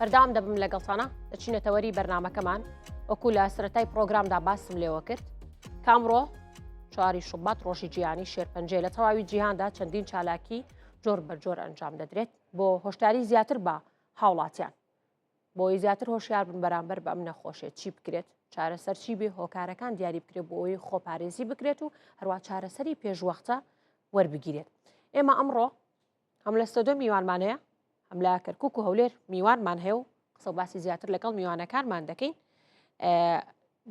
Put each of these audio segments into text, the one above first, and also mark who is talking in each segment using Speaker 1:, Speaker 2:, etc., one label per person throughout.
Speaker 1: بەردەوام دەبم لەگەڵتانە دەچینەتەوەری بەرنامەکەمان وەکو لە سەرەتای پرۆگرامدا باسم لێوە کرد کامڕۆ 4 شوبات ڕۆژی جیهانی شێرپەنجە لە تەواوی جیهاندا چەندین چالاکی جۆر بەجۆر ئەنجام دەدرێت بۆ هۆشداری زیاتر بە هاوڵاتیان بۆی زیاتر هۆشیار بن بەرامبەر بە ئەم نەخۆشیە چی بکرێت چارەسەر چی بێ هۆکارەکان دیاری بکرێت بۆ ئەوی خۆپارێزی بکرێت و هەروە چارەسەری پێشوەختە وەربگیرێت. ئێمە ئەمڕۆ هەم لە ستۆدیۆ میوانمان هەیە هەم لە کەرکووک و هەولێر میوانمان هەیە و قسە و باسی زیاتر لەگەڵ میوانەکانمان دەکەین.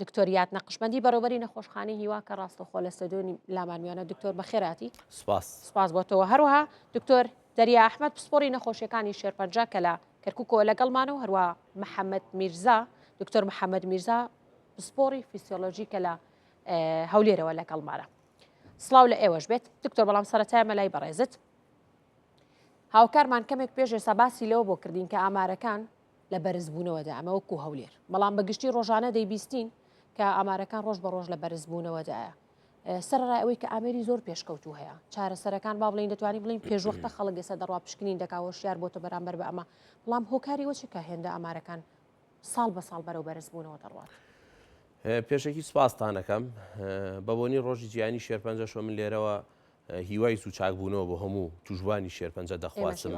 Speaker 1: دکتۆریات نەقشبەندی بەڕێوەبەری نەخۆشخانەی هیوا کە ڕاستەخۆ لە ستۆدیۆ لامان میوانە دکتۆر بەخێراتی سپاس بۆتەوە. هەروەها دکتۆر دەریا ئەحمەد پسپۆڕی نەخۆشیەکانی شێرپەنجە کە لە کەرکووکەوە لەگەڵمانە و هەروە محەممەد میرزا دکتۆر محەممەد میرزا پسپۆڕی فیسیۆلۆژی کە لە هەولێرەوە لەگەڵمانە. سڵاو لە ئێوەش بێت دکتۆر. بەڵام سەرەتای مەلای بەڕێزت هاوکارمان کەمێک پێش ێستا باسی لەوە بۆ کردین کە ئامارەکان لە بەرزبوونەوەدا ئەمە وەکو هەولێر بەڵام بەگشتی ڕۆژانە دەیبیستین کە ئامارەکان ڕۆژ بە ڕۆژ لە بەرزبوونەوەدایە. سەرڕای ئەوەی کە ئامێری زۆر پێشکەوتو هەیە چارەسەرەکان با بڵین دەتوانین بڵین پێشوەختە خەڵک ێستا دەڕوا پشکنین دەکاوە شیار بۆتە بەرامبەر بە ئەمە بەڵام هۆکاری وە چکە هێندە ئامارەکان ساڵ بە ساڵ بەرەو بەرزبوونەوە دەڕوات.
Speaker 2: پێشێکی سپاستانەکەم بە بۆنی ڕۆژی جیهانی شێرپەنجە شۆ من لێرەوە هیوای سوچاکبوونەوە بۆ هەموو توژبانی شێرپەنجە دەخوازم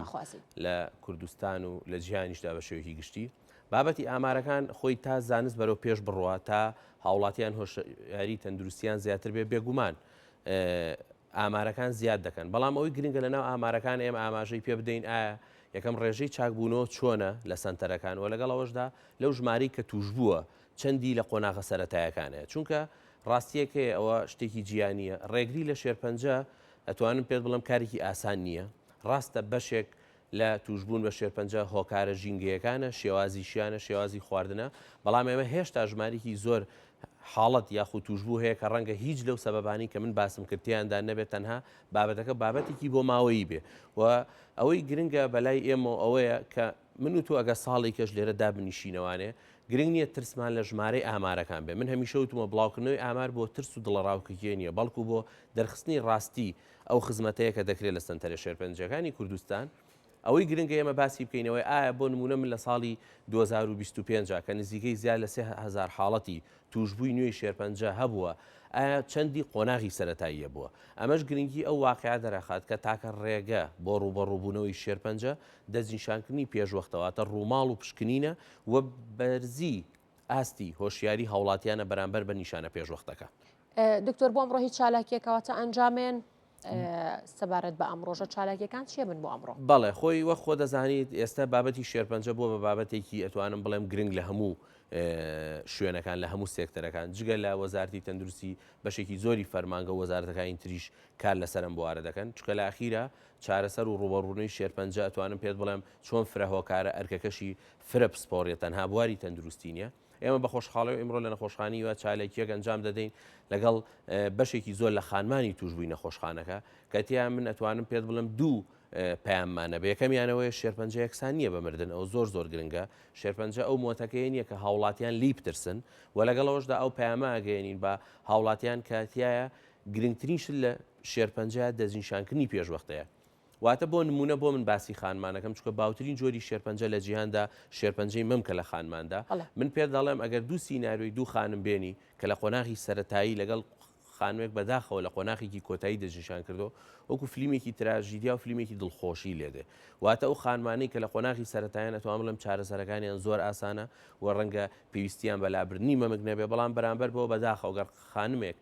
Speaker 2: لە کوردستان و لە جیهانیشدا بە شێوەیەکی گشتی. بابەتی ئامارەکان خۆی تا زانست بەرەو پێش بڕوە تا هاوڵاتیان هۆشیاری تەندروستیان زیاتر بێ بێگومان ئامارەکان زیاد دەکەن. بەڵام ئەوەی گرنگە لەناو ئامارەکان ئێمە ئاماژەی پێ بدەین ئایا یەکەم ڕێژەی چاکبوونەوە چۆنە لە سنتەرەکان و لەگەڵ ئەوەشدا لەو ژمارەی کە توش بووە چەندی لە قۆناغە سەرەتایەکانەیە چونکە ڕاستیەکەی ئەوە شتێکی جیانیە. ڕێگری لە شێرپەنجە ئەتوانم پێت بڵم کارێکی ئاسان نییە. ڕاستە بەشێک لە توشبوون بە شێرپەنجە هۆکارە ژینگەیەکانە شێوازیشیانە شێوازی خواردنە بەڵام ئێمە هێشتا ژمارێکی زۆر حاڵەت یاخود توشبوو هەیە کە ڕەنگە هیچ لەو سەبەبانی کە من باسم کردیاندا نەبێت تەنها بابەتەکە بابەتێکی بۆ ماوەیی بێ و ئەوەی گرنگە بەلای ئێمە ئەوەیە کە من و تۆ ئەگە ساڵی کەش لێرە دابنیشینەوانێ گرنگ نییە ترسمان لە ژمارەی ئامارەکان بێ. من هەمیشە وتمە بڵاوکردنەوەی ئامار بۆ ترس و دڵەڕاوکردنی نیە بەڵکو بۆ دەرخستنی ڕاستی ئەو خزمەتەیە کە دەکرێت لە سنتەرە شێرپەنجەکانی کوردستان. ئەوەی گرنگە ئێمە باسی بکەینەوەی ئایا بۆ نمونە من لە ساڵی 2025 کە نزیکەی زیاد لە 3000 حاڵەتی توشبووی نوێی شێرپەنجە هەبووە ئایا چەندی قۆناغی سەرەتاییە بووە. ئەمەش گرنگی ئەو واقعیا دەرەخات کە تاکە ڕێگە بۆ ڕوبەڕووبوونەوەی شێرپەنجە دەستنیشانکردنی پێشوەختەوەتە ڕووماڵ و پشکنینە و بەرزی ئاستی هۆشیاری هاوڵاتیانە بەرامبەر بە نیشانە پێشوەختەکە.
Speaker 1: دکتۆر بۆ ئەمڕۆ هیچ چالاکیەکەواتە ئەنجامێن سەبارەت بە ئەم ڕۆژە چالاکیەکان چێ بن بۆ ئەمڕۆ؟
Speaker 2: بەڵێ خۆی وە خۆ دەزانیت ئێستا بابەتی شێرپەنجە بووە بە بابەتێکی ئەتوانم بڵێم گرنگ لە هەموو شوێنەکان لە هەموو سێکتەرەکان جگە لە وەزارەتی تەندروستی بەشێکی زۆری فەرمانگە وەزارەتەکانی تریش کار لەسەرم بوارە دەکەن چکە لە ئاخیرە چارەسەر و ڕوبەڕوونەی شێرپەنجە ئەتوانم پێت بڵێم چۆن فرەهۆکارە ئەرکەکەشی فرە پسپۆڕێت تەنها بواری تەندروستی نیە. ئێمە بە خۆشحاڵی ئەمڕۆ لە نەخۆشخانەی وە چالێکیەک ئەنجام دەدەین لەگەڵ بەشێکی زۆر لە خانمانی توشبووی نەخۆشخانەکە کەتیان من ئەتوانم پێت بڵم دوو پەیاممانە بە یەکەمیانەوەی شێرپەنجە یەکسان نییە بە مردن ئەو زۆر گرنگە. شێرپەنجە ئەو مۆتەکەی نییە کە هاوڵاتیان لی بترسن و لەگەڵەوەشدا ئەو پەیامە ئەگەێنین بە هاوڵاتیان کاتیایە گرنگترینش لە شێرپەنجە دەستنیشانکردنی پێشوەختەیە. واتە بۆ نمونە بۆ من باسی خانمانەکەم چکە باوترین جۆری شێرپەنجە لە جیهاندا شێرپەنجەی مەمکە لە خانماندا. من پێ دەڵێم ئەگەر دوو سیناریۆی دوو خانم بێنی کە لە قۆناغی سەرەتایی لەگەڵ خانوێک بەداخەوە لە قۆناغێکی کۆتایی دەستنیشان کردو وەکو فیلمێکی تراژیدیا و فیلمێکی دڵخۆشی لێدێ. واتە ئەو خانمانەی کە لە قۆناغی سەرەتاییان ئەتوان بڵێم چارەسەرەکانیان زۆر ئاسانە و ڕەنگە پێویستیان بە لابردنی مەمک نەبێ بەڵام بەرامبەر بۆ بەداخەوە گەر خانمێک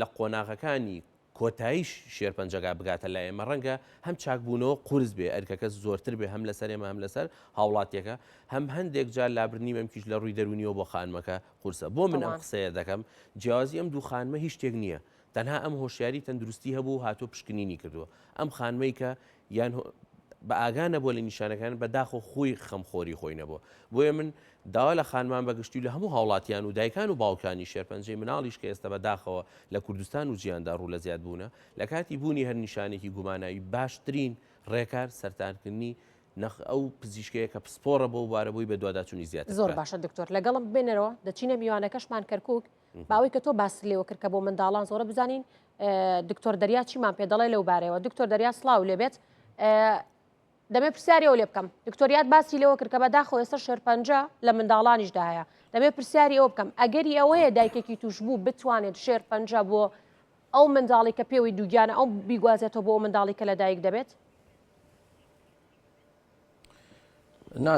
Speaker 2: لە قۆناغەکانی کۆتاییش شێرپەنجەگا بگاتە لای ئێمە ڕەنگە هەم چاکبوونەوە قورس بێ ئەرکەکە زۆرتر بێ هەم لەسەر ئێمە هەم لەسەر هاوڵاتیەکە هەم هەندێک جار لابرنی مەمکیش لە ڕووی دەرونیەوە بۆ خانمەکە قورسە. بۆ من ئەم قسەیە دەکەم جیازی ئەم دوو خانمە هیچ شتێک نییە تەنها ئەم هۆشیاری تەندروستی هەبوو هاتۆ پشکنینی کردووە. ئەم خانمەی کە یان بە ئاگانە بۆ لە نیشانەکان بەداخۆ خۆی خەمخۆری خۆی نەبووە. بۆیە من داوا لە خانمان بەگشتی لە هەموو هاوڵاتیان و دایکان و باوکانی شێرپەنجەی مناڵیش کە ئێستا بەداخەوە لە کوردستان و جیهاندا ڕوو لە زیاد بوونە لە کاتی بوونی هەر نیشانێکی گوماناوی باشترین ڕێکار سەرتانکردنی ئەو پزیشکەیە کە پسپۆڕە بۆ وارەبووی بە دوواداچوونی زیاتر.
Speaker 1: زۆر باشە دکتۆر لەگەڵم بێنەرەوە دەچینە میوانەکەشمان کەرکووک باوەی کە تۆ باس لێوە کرد کە بۆ منداڵان زۆرە بزانین دکتۆر دەریا چیمان پێ دەڵێ لەو بارەوە. دکتۆر دەریا سڵاو لێبێت دەمێ پرسیاری ئەو لێ بکەم دکتۆریات باسی لەوە کرد کە بەداخۆ ئێستا شێرپەنجە لە منداڵانیشدا هەیە دەمێ پرسیاری ئەو بکەم ئەگەری ئەوەیە دایکێکی توش بوو بتوانێت شێرپەنجە بۆ ئەو منداڵی کە پێوەی دووگیانە ئەو بیگوازێتەوە بۆ ئەو منداڵی کە لە دایک دەبێت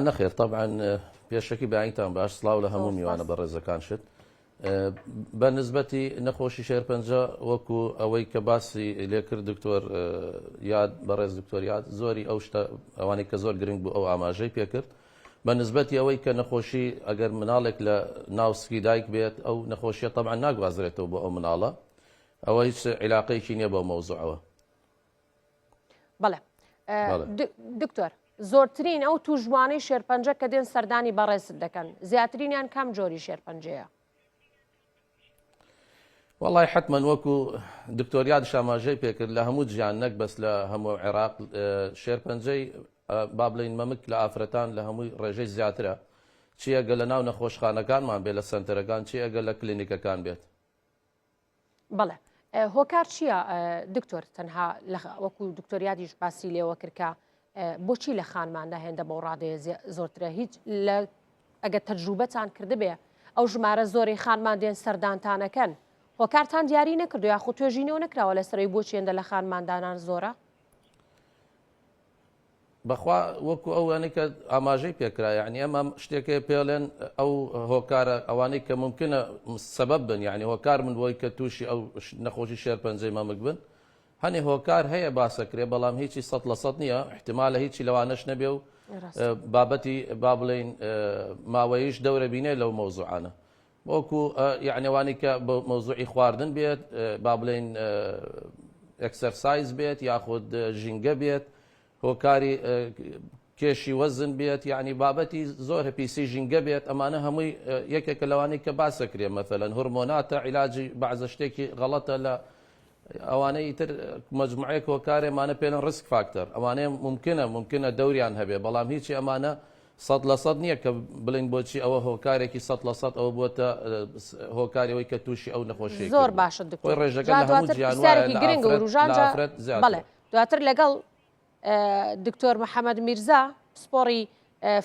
Speaker 3: نەخێر طبعا پێشەکی بەیانتان باش سڵاو لە هەموو میوانە بە ڕێزەکان شت بە نسبەتی نەخۆشی شێرپەنجە وەکو ئەوەی کە باسی لێکرد دکتۆر یاد بەڕێز دکتۆریات زۆری ئەو شتە ئەوانەی کە زۆر گرنگ بوو ئەو ئاماژەی پێکرد بە نسبەتی ئەوەی کە نەخۆشی ئەگەر مناڵێک لە ناوسکی دایک بێت ئەو نەخۆشیە طبعا ناگوازرێتەوە بۆ ئەو مناڵە ئەوە هیچ عیلاقەیەکی نییە بۆ مەوزوعەوە.
Speaker 1: بەڵێ دکتۆر زۆرترین ئەو توژوانەی شێرپەنجە کە دێن سەردانی بەڕێزت دەکەن زیاترینیان کام جۆری شێرپەنجەیە؟
Speaker 3: والله حتما وەکو دکتۆریات شاماژەی پێکرد لە هەموو جیان نەک بەس لە هەموو عێراق شێرپەنجەی با بڵین مەمک لە ئافرەتان لە هەمووی ڕێژەی زیاترە چی ئەگە لە ناو نەخۆشخانەکانمان بێت لە سنتەرەکان چی ئەگە لە کلینیکەکان بێت.
Speaker 1: بەڵێ هۆکار چییە دکتۆر تەنها وەکو دکتۆریاتیش باسی لێوە کردکە بۆچی لە خانماندا هێندە بەو ڕادەیە زۆرترە هیچ لە ئەگە تەجروبەتان کردبێ ئەو ژمارە زۆری خانمان دێن سەردانتانەکەن هۆکارتان دیاری نەکردو یا خو توێژینەوە نکراوە لە سەرەوەی بۆچی هێندە لە خانماندانان زۆرە؟
Speaker 3: بەخوا وەکو ئەوانەی کە ئاماژەی پێکرا یعنی ئەمە شتێکی پێڵێن ئەو هۆکارە ئەوانەی کە ممکنە سەبەب بن یعنی هۆکار من بۆی کە تووشی ئەو نەخۆشی شێرپەنجەی مەمک بن هەنێ هۆکار هەیە باسەکرێ بەڵام هیچی 100% نییە احتیمالە هیچی لەوانەش نەبێ و بابەتی با بڵین ماوەیش دەورە بینێ لەو مەوزوعانە وەکو یعنیوانی کە مەوزوعی خواردن بێت با بڵین ئەکسەرسایز بێت یاخود ژینگە بێت هۆکاری کێشی وەزن بێت یعنی بابەتی زۆر هەپیسی ژینگە بێت ئەمانە هەمووی یەکێکە لەوانی کە باسەکرێ مەثەلەن هورمۆناتە عیلاجی بەعزە شتێکی غەڵەتە لە ئەوانەی تر مەجموعەیەک هۆکارێمانە پێڵن ڕسک فاکتەر ئەوانەیە ممکنە دەوریان هەبێ بەڵام هیچی ئەمانە 100% نییە کە بڵین بۆچی ئەوە هۆکارێکی 100% ئەوە بووە هۆکاریەوەی کە تووشی ئەو نەخۆشی
Speaker 1: زۆر باشە
Speaker 3: دکتۆر ڕێژەکە لە هەموو جیانوایە
Speaker 1: گرنگ و ڕوژانجا بەڵێ دواتر لەگەڵ دکتۆر محەممەد میرزا سپۆڕی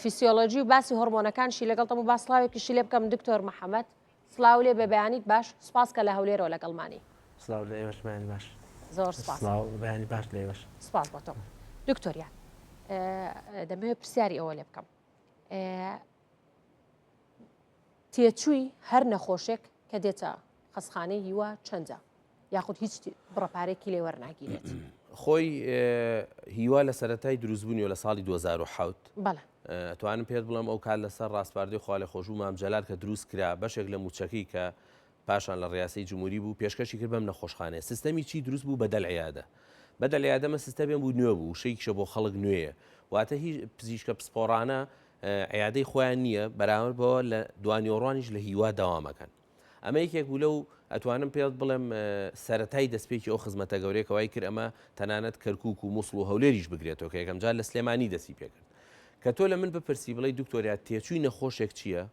Speaker 1: فیسیۆلۆژی و باسی هۆرمۆنەکانشی لەگەڵ تەمو باسڵاوێکیشی لێ بکەم دکتۆر محەممەد سلااو لێ بە بەیانیت باش سپاس کە لە هەولێرەوە لەگەڵمانی
Speaker 4: سلااو لە ئێوەش بەیانی باش
Speaker 1: زۆر سپاس
Speaker 4: بەیانی باش لە ئێوەش
Speaker 1: سپاس بۆ تۆ دکتۆریان دەمەوێت پرسیاری ئەوە لێ بکەم تێچووی هەر نەخۆشێک کە دێتە خەسخانەی هیوە چەندە یاخود هیچ بڕەپارێکی لێ وەرناگیرێت
Speaker 2: خۆی هیوا لە سەرەتای دروستبوونیەوە لە ساڵی 2007
Speaker 1: بەڵێ
Speaker 2: توانم پێت بڵم ئەو کار لەسەر ڕاستپاردەی خوا لە خۆشوو مامجلال کە دروست کرا بەشێک لە موچەکەی کە پاشان لە ڕاستەی جمهوری بوو پێشکەشی کرد بەم نەخۆشخانەیە سیستەمی چی دروست بوو بەدەل عیادە بەدەل عیادەمە سیستەمێن بوو نوێ بوو شەیەکیشە بۆ خەڵک نوێیە واتە هیچ پزیشکە پسپۆڕانە عیادەی خۆیان نییە بەراورد بەوە لە دوانیۆڕانیش لە هیوا داوامەکەن ئەمە یەکێک بوو لەو ئەتوانم پێت بڵێم سەرەتای دەستپێکی ئەو خزمەتە گەورەیەکەوای کرد ئەمە تەنانەت کەرکووک و مووسڵ و هەولێریش بگرێتەوە کە یەکەم جار لە سلێمانی دەستی پێکرد کە تۆ لە من بپرسی بڵێ دکتۆریات تێچووی نەخۆشێک چییە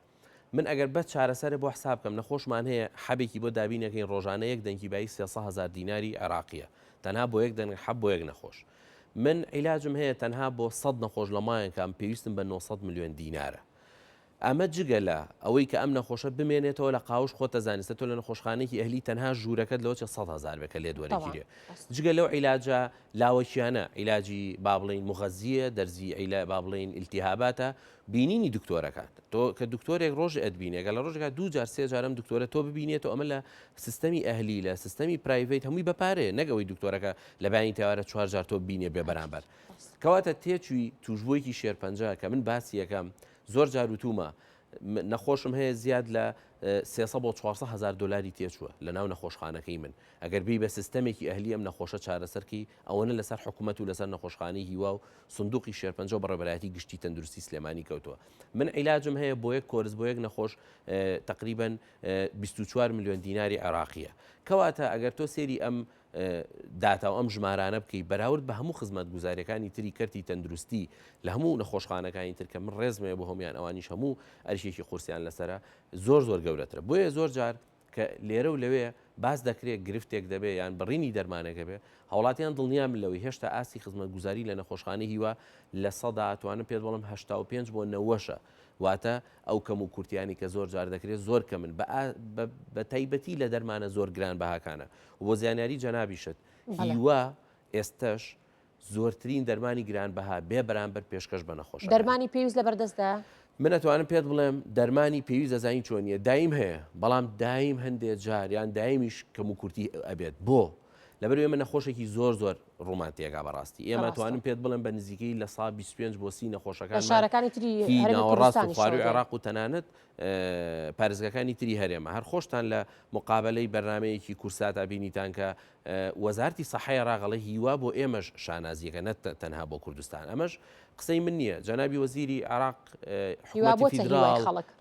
Speaker 2: من ئەگەر بە چارەسەرە بۆ حساب بکەم نەخۆشمان هەیە حەبێکی بۆ دابینەکەین ڕۆژانە یەک دەنگی بای 300,000 دیناری عێراقیە تەنها بۆ یەک دەنگ حەب بۆ یەک نەخۆش من عیلاجم هەیە تەنها بۆ 100 نەخۆش لە مایەکەم پێویستم بە 900 میلیۆن دینارە ئەمە جگە لە ئەوەی کە ئەم نەخۆشە بمێنێتەوە لە قاوش خۆتە زانستە تۆ لە نەخۆشخانەیەکی ئەهلی تەنها ژوورەکەت لەوە 100,000 بێکە لێ دووەرەگیرێ جگە لەو عیلاجە لاوەکیانە عیلاجی با بڵین مغەزیە دەرزی عیلا با بڵین ئیلتیهاباتە بینینی دکتۆرەکات تۆ کە دکتۆرێک ڕۆژ ئەدبینێ گەڵ لە ڕۆژێکا دوو جار سێ جارم دکتۆرە تۆ ببینێتەوە ئەمە لە سیستەمی ئەهلی لە سیستەمی پرایڤیت هەمووی بەپارێ نەگەوەی دکتۆرەکە لە بانی تێوارە 4 جار تۆ بینێ بێ بەرامبەر کەواتە تێچووی توژبوویەکی شێرپەنجە کە من باسی یەکەم زۆر جار وتومە نەخۆشم هەیە زیاد لە 300 بۆ 400,000 دلاری تێچووە لە ناو نەخۆشخانەکەی من ئەگەر بی بە سیستەمێکی ئەهلی ئەم نەخۆشە چارەسەرکی ئەوەنە لەسەر حکوومەت و لەسەر نەخۆشخانەی هیوا و سندوقی شێرپەنجە و بەڕێبەرایەتی گشتی تەندروستی سلێمانی کەوتووە من عیلاجم هەیە بۆ یەک کۆرس بۆ یەک نەخۆش تقریباً 24 میلیۆن دیناری عێراقیە کەواتە ئەگەر تۆ سێری ئەم داتا و ئەم ژمارانە بکەی بەراورد بە هەموو خزمەت گوزاریەکانی تری کەرتی تەندروستی لە هەموو نەخۆشخانەکانی تر کە من ڕێزمەیە بۆ هەمویان ئەوانیش هەموو ئەرشێکی قورسیان لەسرە زۆر گەورەترە بۆیە زۆر جار کە لێرە و لەوێ باز دەکرێت گرفتێک دەبێ یان بڕینی دەرمانەکە بێ هەوڵاتیان دڵنیا من لەوەی هێشتا ئاسی خزمەت گوزاری لە نەخۆشخانە هیوا لە سەدا ئەتوانم پێت بڵم 85 بۆ 90ە واتە ئەو کەم و کورتیانی کە زۆر جار دەکرێت زۆر کە من بە تایبەتی لە دەرمانە زۆر گران بەهاکانە و بۆ زیانیاری جەنابیشت هیوا ئێستش زۆرترین دەرمانی گرانبەها بێ بەرامبەر پێشکەش بە نەخۆش
Speaker 1: دەرمانی پێویست لە بەردەستدا
Speaker 2: من ئەتوانم پێت بڵێم دەرمانی پێویست دەزانین چۆنیە دایم هەیە بەڵام دایم هەندێک جار یان دایمیش کەم و کورتی ئەبێت بۆ لەبەر ئێمە نەخۆشێکی زۆر زۆر ڕومانتیەکە بەڕاستی ئێمە توانم پێت بڵێم بە نزیکەی لە سا 25 بۆ 30 نەخۆشەکان
Speaker 1: شارەکانی تری
Speaker 2: ناوەڕاست و خواروی عێراق و تەنانەت پارێزگەکانی تری هەرێمە هەر خۆشتان لە مقابلەی بەرنمەیەکی کورساتا بینیتان کە وەزارتی سەحەیە ڕاگەڵی هیوا بۆ ئێمەش شانازیەکە نەت تەنها بۆ کوردستان ئەمەش قسەی من نییە جەنابی وەزیری عێراق حکومەتی فیدراڵ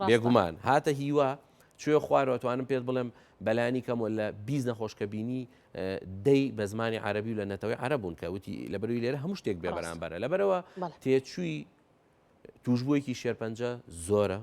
Speaker 2: بێگومان هاتە هیوا کوێ خوارەوە توانم پێت بڵێم بەلانی کەمەوە لە 20 نەخۆشکە بینی دەی بە زمانی عەربی و لە نەتەوەی عەرەبوون کە وتی لەبەروی لێرە هەموو شتێک بێ بەرامبەرە لەبەرەوە تێچووی توشبوویەکی شێرپەنجە زۆرە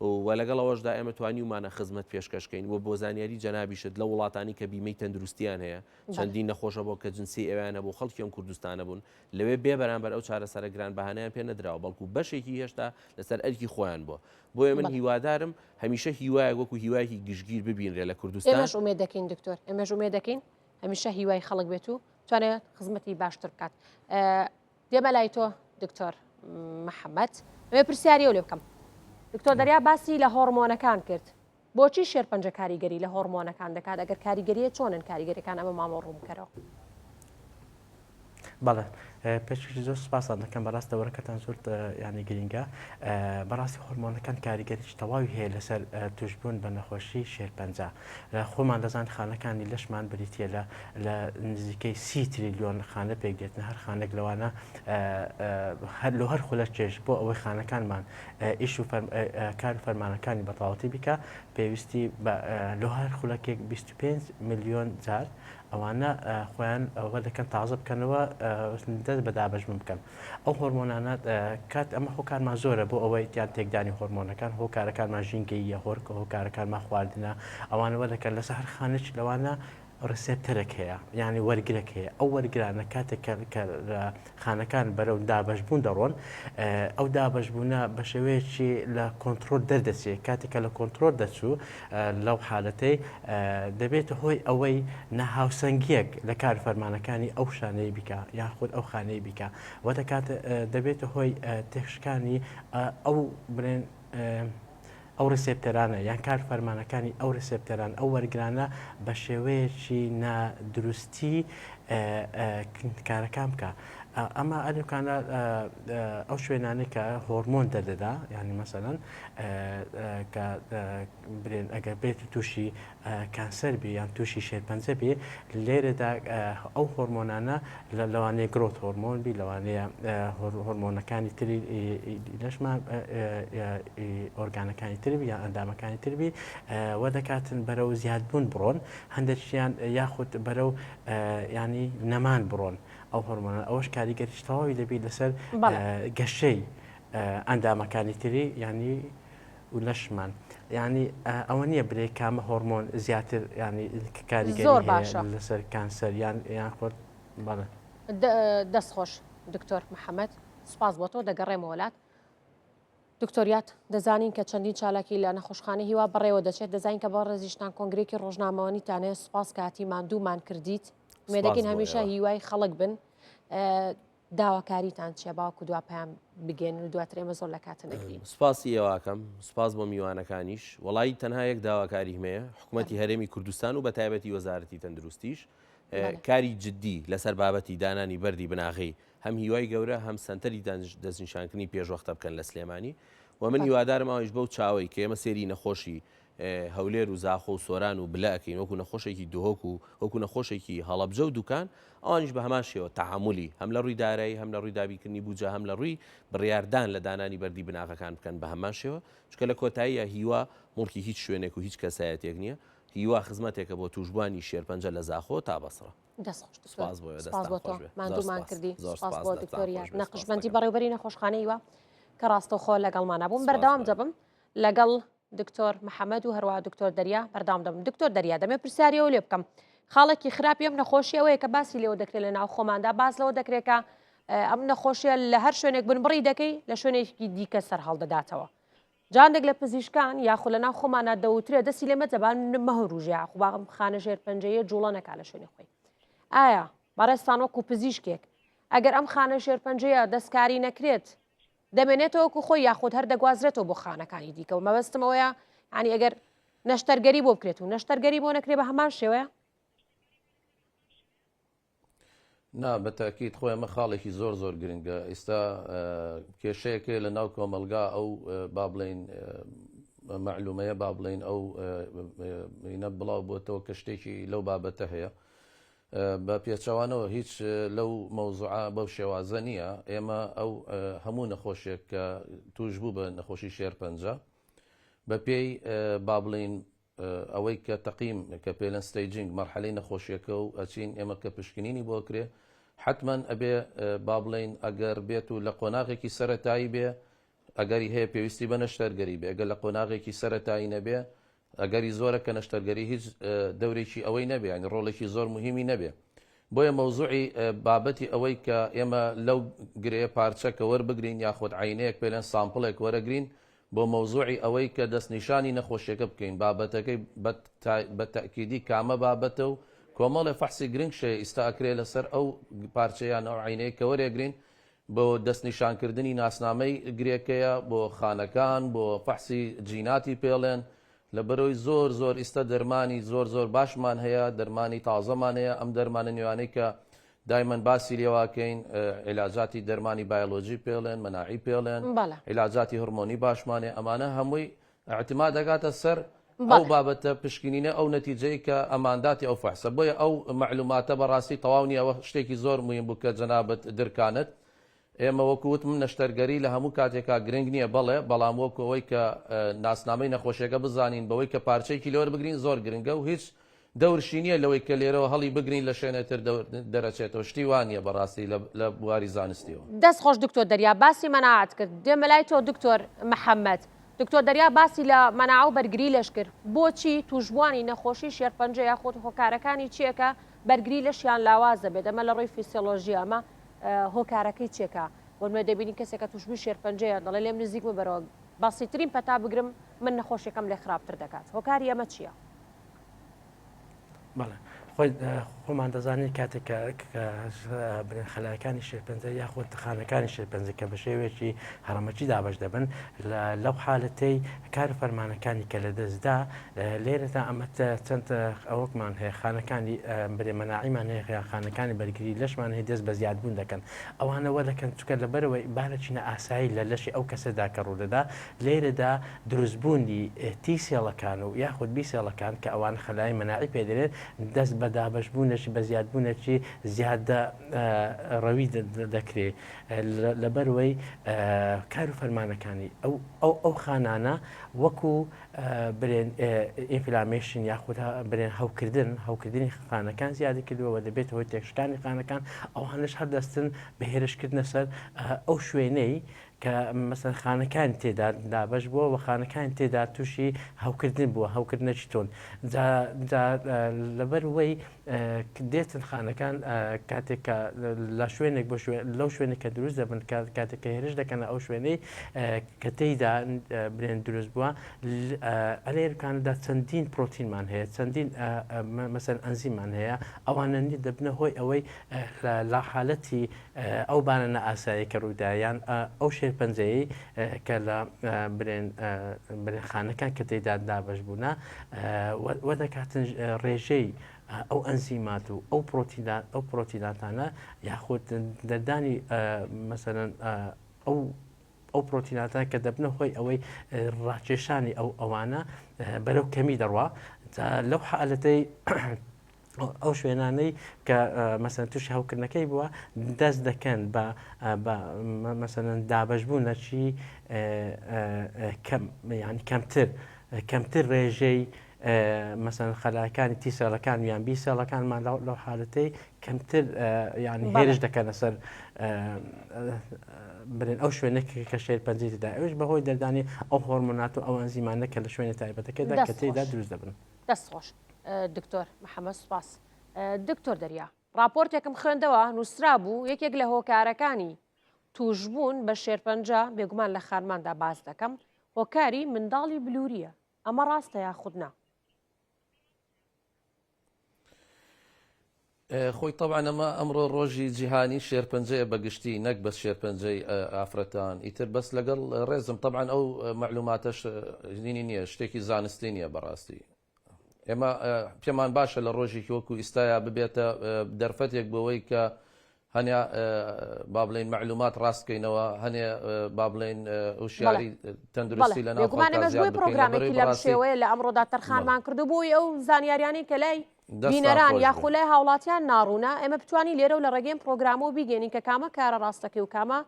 Speaker 2: و لەگەڵەوەشدا ئێمە توانیمانە خزمەت پێشکەشکەین و بۆ زانیاری جەنابیشت لە وڵاتانی کە بیمەی تەندروستیان هەیە چەندین نەخۆشە بۆ کە جنسی ئێوانە بۆ خەڵکی ئەم کوردستانە بوون لەوێ بێ بەرامبەر ئەو چارەسەرە گران بەهانەیان پێ نەدراوە بەڵکو بەشێکی هێشتا لەسەر ئەرکی خۆیان بووە بۆیە من هیوادارم هەمیشە هیوایە وەکو هیوایەکی گشتگیر ببینرێ لە کوردستان
Speaker 1: ئێمەش ئومێد دەکەین دکتۆر ئێمەش ئومێد دەکەین هەمیشە هیوای خەڵک بێت و توانێت خزمەتی باشتر بکات دێمە لای تۆ دکتۆر محەممەد ئەوێ پرسیاریە لێ بکەم دکتۆر دەریا باسی لە هۆرمۆنەکان کرد بۆچی شێرپەنجە کاریگەری لە هۆرمۆنەکان دەکات ئەگەر کاریگەریە چۆنن کاریگەریەکان ئەمە مامۆ ڕوومکەرەوە
Speaker 4: بەڵێ پێشی زۆر سپاسان دەکەم بەڕاستەوەرەکەتان زۆر ینی گرینگە بەڕاستی هۆرمۆنەکان کاریگەریش تەواوی هەیە لەسەر توشبوون بە نەخۆشی شێرپەنجە خۆمان دەزان خانەکانی لەشمان بریتە لە نزیکەی 30 تریلیۆن خانە پێک دێتن هەر خانێک لەوانە هەر خولە چێژ بۆ ئەوەی خانەکانمان ئیش و کار فەرمانەکانی بەتەواوەتی بکە پێویستی لە هەر خولەکێک 25 میلیۆن جار ئەوانە خۆیان ئەوە دەکەن تازە بکەنەوە دەست بە دابەشم بکەن ئەو هۆرمۆنانە کات ئەمە هۆکارمان زۆرە بۆ ئەوەی یان تێکدانی هۆرمۆنەکان هۆکارەکانمان ژینگەیە هۆرکە هۆکارەکانمان خواردنە ئەوانەوە دەکەن لەسەر هەر خانێک لەوانە ڕسێپتەرێک هەیە یعنی وەرگرێک هەیە ئەو وەرگرانە کاتێک کە خانەکان بەرەو دابەشبوون دەڕۆن ئەو دابەشبوونە بە شێوەیەکی لە کۆنتترۆل دەردەچێت کاتێکە لە کۆنتترۆل دەچوو لەو حالەتەی دەبێتە هۆی ئەوەی نەهاوسەنگیەک لە کار فەرمانەکانی ئەو شانەی بکە یاخود ئەو خانەی بکە وە دەکات دەبێتە هۆی تێشکانی ئەو برێن ئەو ڕسێپتەرانە یان کار فەرمانەکانی ئەو ڕسێپتەران ئەو وەرگرانە بە شێوەیەکی نادروستی کارەکان بکە ئەمە ئەلوکانە ئەو شوێنانەی کە هۆرمۆن دەدەدا ینی مەسەلەن کە برێن ئەگەر بێت تووشی کانسەر بێ یان تووشی شێرپەنجە بێ لێرەدا ئەو هۆرمۆنانە لەوانەیە گرۆت هۆرمۆن بی لەوانەیە هۆرمۆنەکانی تری لەشمان ئۆرگانەکانی تربی یان ئەندامەکانی تربی وە دەکاتن بەرەو زیادبوون بڕۆن هەندێکیان یاخود بەرەو ینی نەمان بڕۆن ئەو هۆرمۆنە ئەوەش کاریگەریش تەواوی دەبێت لەسەر گەشەی ئەندامەکانی تری ینی و لەشمان ینی ئەوە نییە برێ کامە هۆرمۆن زیاتر ینی کاریگەری لەسەر کانسەر یان خۆت بەڵێ
Speaker 1: دەستخۆش دکتۆر محەممەد سپاس بۆ تۆ دەگەڕێمە وڵات دکتۆریات دەزانین کە چەندین چالاکی لە نەخۆشخانە هیوا بەڕێوە دەچێت دەزانین کە بە ڕێزیشتان کۆنگرێکی ڕۆژنامەوەنیتانێ سپاس کاتی ماندوومان کردیت مێدەکەین هەمیشە هیوای خەڵک بن داواکاریتان چێ باوکو دواپیان بگەن و دواتر ئێمە زۆر لە کاتە نەگرین
Speaker 2: سپاسی ئێواکەم سپاس بۆ میوانەکانیش وڵی تەنها یەک داواکاری هەیە حکوومەتی هەرێمی کوردستان و بە تایبەتی وەزارەتی تەندروستیش کاری جددی لەسەر بابەتی دانانی بەردی بناغی هەم هیوای گەورە هەم سنتەری دەستنیشانکردنی پێشوەختە بکەن لە سلێمانی و من هیوادارم ئەویش بەو چاوەی کە ئێمە سێری نەخۆشی هەولێر و زاخۆ و سۆران و بلاکەین وەکو نەخۆشێکی دهۆک و وەکو نەخۆشێکی هەڵەبجە و دوکان ئەوانیش بە هەمان شێوە تەعاملی هەم لە ڕووی دارایی هەم لە ڕووی دابیکردنی بوجە هەم لە ڕووی بڕیاردان لە دانانی بەردی بناغەکان بکەن بە هەمان شێوە چکە لە کۆتاییە هیوا مڵکی هیچ شوێنێک و هیچ کەسایەتێک نییە هیوا خزمەتێکە بۆ توشبوانی شێرپەنجە لە زاخۆ تا بەسڕە
Speaker 1: سپاس بۆ تۆ ماندوومان کردی سپاس بۆ دکتۆریات نەقشبەندی بەڕێوەبەری نەخۆشخانە هیوا کە ڕاستەوخۆ لەگەڵمانە بووم بەردەوام دەبم لەگەڵ دکتۆر محەممەد و هەروە دکتۆر دەریا بەردام دەم دکتۆر دەریا دەمێ پرسیاریەوە لێ بکەم خاڵێکی خراپی ئەم نەخۆشیەوەیە کە باسی لێەوە دەکرێت لە ناو خۆماندا باز لەوە دەکرێتکە ئەم نەخۆشیە لە هەر شوێنێک بنبڕی دەکەی لە شوێنێکی دیکە سەر هەڵدەداتەوە جاندێک لە پزیشکان یاخۆ لە ناو خۆمانە دەوترێت دەستی لێمە زەبان مەهڕوژە خوباغم خانە ژێر پەنجەیە جوڵە نەکا لە شوێنی خۆی ئایا بەڕێستان وەکو پزیشکێک ئەگەر ئەم خانە ژێر پەنجەیە دەستکاری نەکرێت دەمێنێتەوەکو خۆی یاخود هەر دەگوازرێتەوە بۆ خانەکانی دیکەەوە مەبەستمەوەیە ینی ئەگەر نەشتەرگەری بۆ بکرێت و نەشتەرگەری بۆ نەکرێ بە هەمان شێوەیە
Speaker 3: نا بەتاکیت خۆی ئەمە خاڵێکی زۆر زۆر گرنگە ئێستا کێشەیەکێ لە ناو کۆمەلگا ئەو با بڵێن معلومەیە با بڵێن ئەو بڵاو بۆتەوە کە شتێکی لەو بابەتە هەیە بە پێچەوانەوە هیچ لەو مەوزوعە بەو شێوازە نییە ئێمە ئەو هەموو نەخۆشیێک کە توش بوو بە نەخۆشی شێرپەنجە بە پێی با بڵێن ئەوەی کە تەقیم کە پێلەن ستەیجینگ مەرحەلەی نەخۆشیەکە و ئەچین ئێمە کە پشکنینی بۆ کرێ حتمما ئەبێ با بڵێن ئەگەر بێت و لە قۆناغێکی سەرەتایی بێ ئەگەری هەیە پێویستی بە نەشتەرگەری بێ ئەگەر لە قۆناغێکی سەرەتایی نەبێ ئەگەری زۆرە کە نەشتەرگەری هیچ دەورێکی ئەوەی نەبێ ینی ڕۆڵێکی زۆر مهمی نەبێ بۆیە مەوزوعی بابەتی ئەوەی کە ئێمە لەو گرەیە پارچەکە وەربگرین یاخود عینەیەک پێلەن سامپڵێک وەرەگرین بۆ مەوزوعی ئەوەی کە دەستنیشانی نەخۆشیەکە بکەین بابەتەکەی بە تەکیدی کامە بابەتە و کۆمەڵێ فەحسی گرنگ شێ ئیستا ئەکرێ لەسەر ئەو پارچەیان ئەو عینەیە کە وەرێگرین بۆ دەستنیشانکردنی ناسنامەی گرێکەیە بۆ خانەکان بۆ فەحسی جیناتی پێڵێن لە بەرەوەی زۆر زۆر ئیستا دەرمانی زۆر زۆر باشمان هەیە دەرمانی تازەمان هەیە ئەم دەرمانە نوێوانەی کە دایمەن باسی لێواکەین عیلاجاتی دەرمانی بایۆلۆژی پێڵێن مەناعی پێڵێن عیلاجاتی هورمۆنی باشمانێ ئەمانە هەمووی اعتماد دەگاتە سەر ئەو بابەتە پشکنینە ئەو نەتیجەی کە ئەمانداتی ئەو فەحسە بۆیە ئەو معلوماتە بەڕاستی تەواو نیە ئەوە شتێکی زۆر مهم بوو کە جەنابەت درکانت ئێمە وەکووت من نەشتەرگەری لە هەموو کاتێکا گرنگ نییە بەڵێ بەڵام وەکو ئەوەی کە ناسنامەی نەخۆشیەکە بزانین بەوەی کە پارچەیەکی لەوەر بگرین زۆر گرنگە و هیچ دەورشی نییە لەوەی کە لێرەوە هەڵی بگرین لە شوێنێتر دەرەچێتەوە شتی وانە بەڕاستی لە بواری زانستیەوە
Speaker 1: دەست خۆش دکتۆر دەریا باسی مەناعات کرد دێمە لای تۆ دکتۆر محەممەد دکتۆر دەریا باسی لە مەناع و بەرگری لەش کرد بۆچی توشبوانی نەخۆشی شێرپەنجە یاخۆت هۆکارەکانی چیەکە بەرگری لەشیان لاوازە بێت ئەمە لە ڕۆی فیسیۆلۆژی ئەمە هۆکارەکەی چێکە وەمە دەبینی کەسێکە توشبی شێرپەنجەیە دەڵێ لێم نزیکمە بەرەوە باسیترین پەتا بگرم من نەخۆشیەکەم لێ خراپتر دەکات هۆکاری ئەمە چییە؟
Speaker 4: بەڵێ خۆی خۆمان دەزانین کاتێک خەلایەکانی شێرپەنجە یاخۆت خانەکانی شێرپەنجە کە بە شێوێکی هەرەمەچی دابش دەبن لەو حالەتەی کار فەرمانەکانی کە لە دەستدا لێرەدا ئەمە چەند ئەوەکمان هەیە خانەکانی برێ مەناعیمان هەیە خانەکانی بەرگری لەشمان هەیە دەست بە زیادبوون دەکەن ئەوانەوە دەکەن چکە لەبەرەوەی بارەچینە ئاسایی لە لەشی ئەو کەسەدا کە ڕوودەدا لێرەدا دروستبوونی تی سێڵەکان و یاخود بی سێڵەکان کە ئەوان خەلای مەناعی پێدرێت دەست بە دابشبوونەشی بە زیادبوونەکی زیادە ڕەوی دەکرێت لەبەرەوەی کار و فەرمانەکانی ئەو خانانە وەکو برێن ئینفلامیشن یاخود برێن هەوکردنی خانەکان زیادی کردووە دەبێتەوە تێکشکانی خانەکان ئەوانش هەردەستن بە هێرشکردنە سەر ئەو شوێنەی کە مەسەن خانەکان تێدا دابش بووە و خانەکان تێدا تووشی هەوکردن بووە هەوکردنەکی تۆن لەبەرەوەی دێتن خانەکان کاتێک لە شوێنێک بۆ لەو شوێنێک کە دروست دەبن کاتێککە هێرش دەکەنە ئەو شوێنەی کە تێیدا برێن دروست بووە ئەلێرکاندا چەندین پرۆتینمان هەیە چەندین مەسەن ئەنزیمان هەیە ئەوانە دەبنە هۆی ئەوەی لە حالەتی ئەو بانە ئاسایی کە ڕوودایان ئەو شێرپەنجەیە کە لە برێن خانەکان کە تێدا دابش بوونا وەدەکاتن ڕێژەی ئەو ئەنزیمات و ئەو پرۆتیناتانە یاخود دەردانی مەسەرەن ئەو پرۆتیناتان کە دەبنە هۆی ئەوەی ڕاکێشانی ئەوانە بەرەو کەمی دەڕوا لەو حالەتەی ئەو شوێنانەی کە مەسەن تووشی هەوکردنەکەی بووە دەست دەکەن بە مەسەن دابشبوونەکی کەمتر ڕێژەی مەسەن خەلایەکانی تی سێڵەکان یان بی سێڵەکانمان لەو حالەتەی کەمتر یعنی
Speaker 1: بەڵێ.
Speaker 4: هێرش دەکەنە سەر برێن ئەو شوێنێکی کە شێرپەنجەیدا ئەوش بەهۆی دەردانی ئەو هۆرمۆنات و ئەو ئەنزیمانە کە لە شوێنە تایبەتەکەدا کە تێدا دروست دەبن.
Speaker 1: دەست خۆش دکتۆر محەممەد سوپاس. دکتۆر دەریا راپۆرتێکم خوێندەوە نووسرا بوو یەکێک لە هۆکارەکانی توشبوون بە شێرپەنجە بێگومان لە خانماندا باز دەکەم هۆکاری منداڵی بلووریە ئەمە ڕاستە یاخودنا؟
Speaker 3: خۆی طبعا ئەمە ئەمڕۆ ڕۆژی جیهانی شێرپەنجەیە بەگشتی نەک بەس شێرپەنجەی ئافرەتان ئیتر بەس لەگەڵ ڕێزم طبعا ئەو معلوماتەش نینی نییە شتێکی زانستی نییە بەڕاستی ئێمە پێمان باشە لە ڕۆژێکی وەکو ئیستایا ببێتە دەرفەتێک بەوەی کە هەنیا با بڵێن معلومات ڕاستکەینەوە هەنێ با بڵێن وشیاری تەندروستی لە
Speaker 1: ناوگومانەمەش پرۆگرامێکی لەم شێوەیە لە ئەمڕۆدا تەرخانمان کردبووی ئەو زانیاریانی کە لای بینەران یاخولای هاوڵاتیان ناڕوونا ئێمە بتوانین لێرە و لە ڕێگەم پرۆگرامەوە بیگەێنین کە کامە کارە ڕاستەکەی و کامە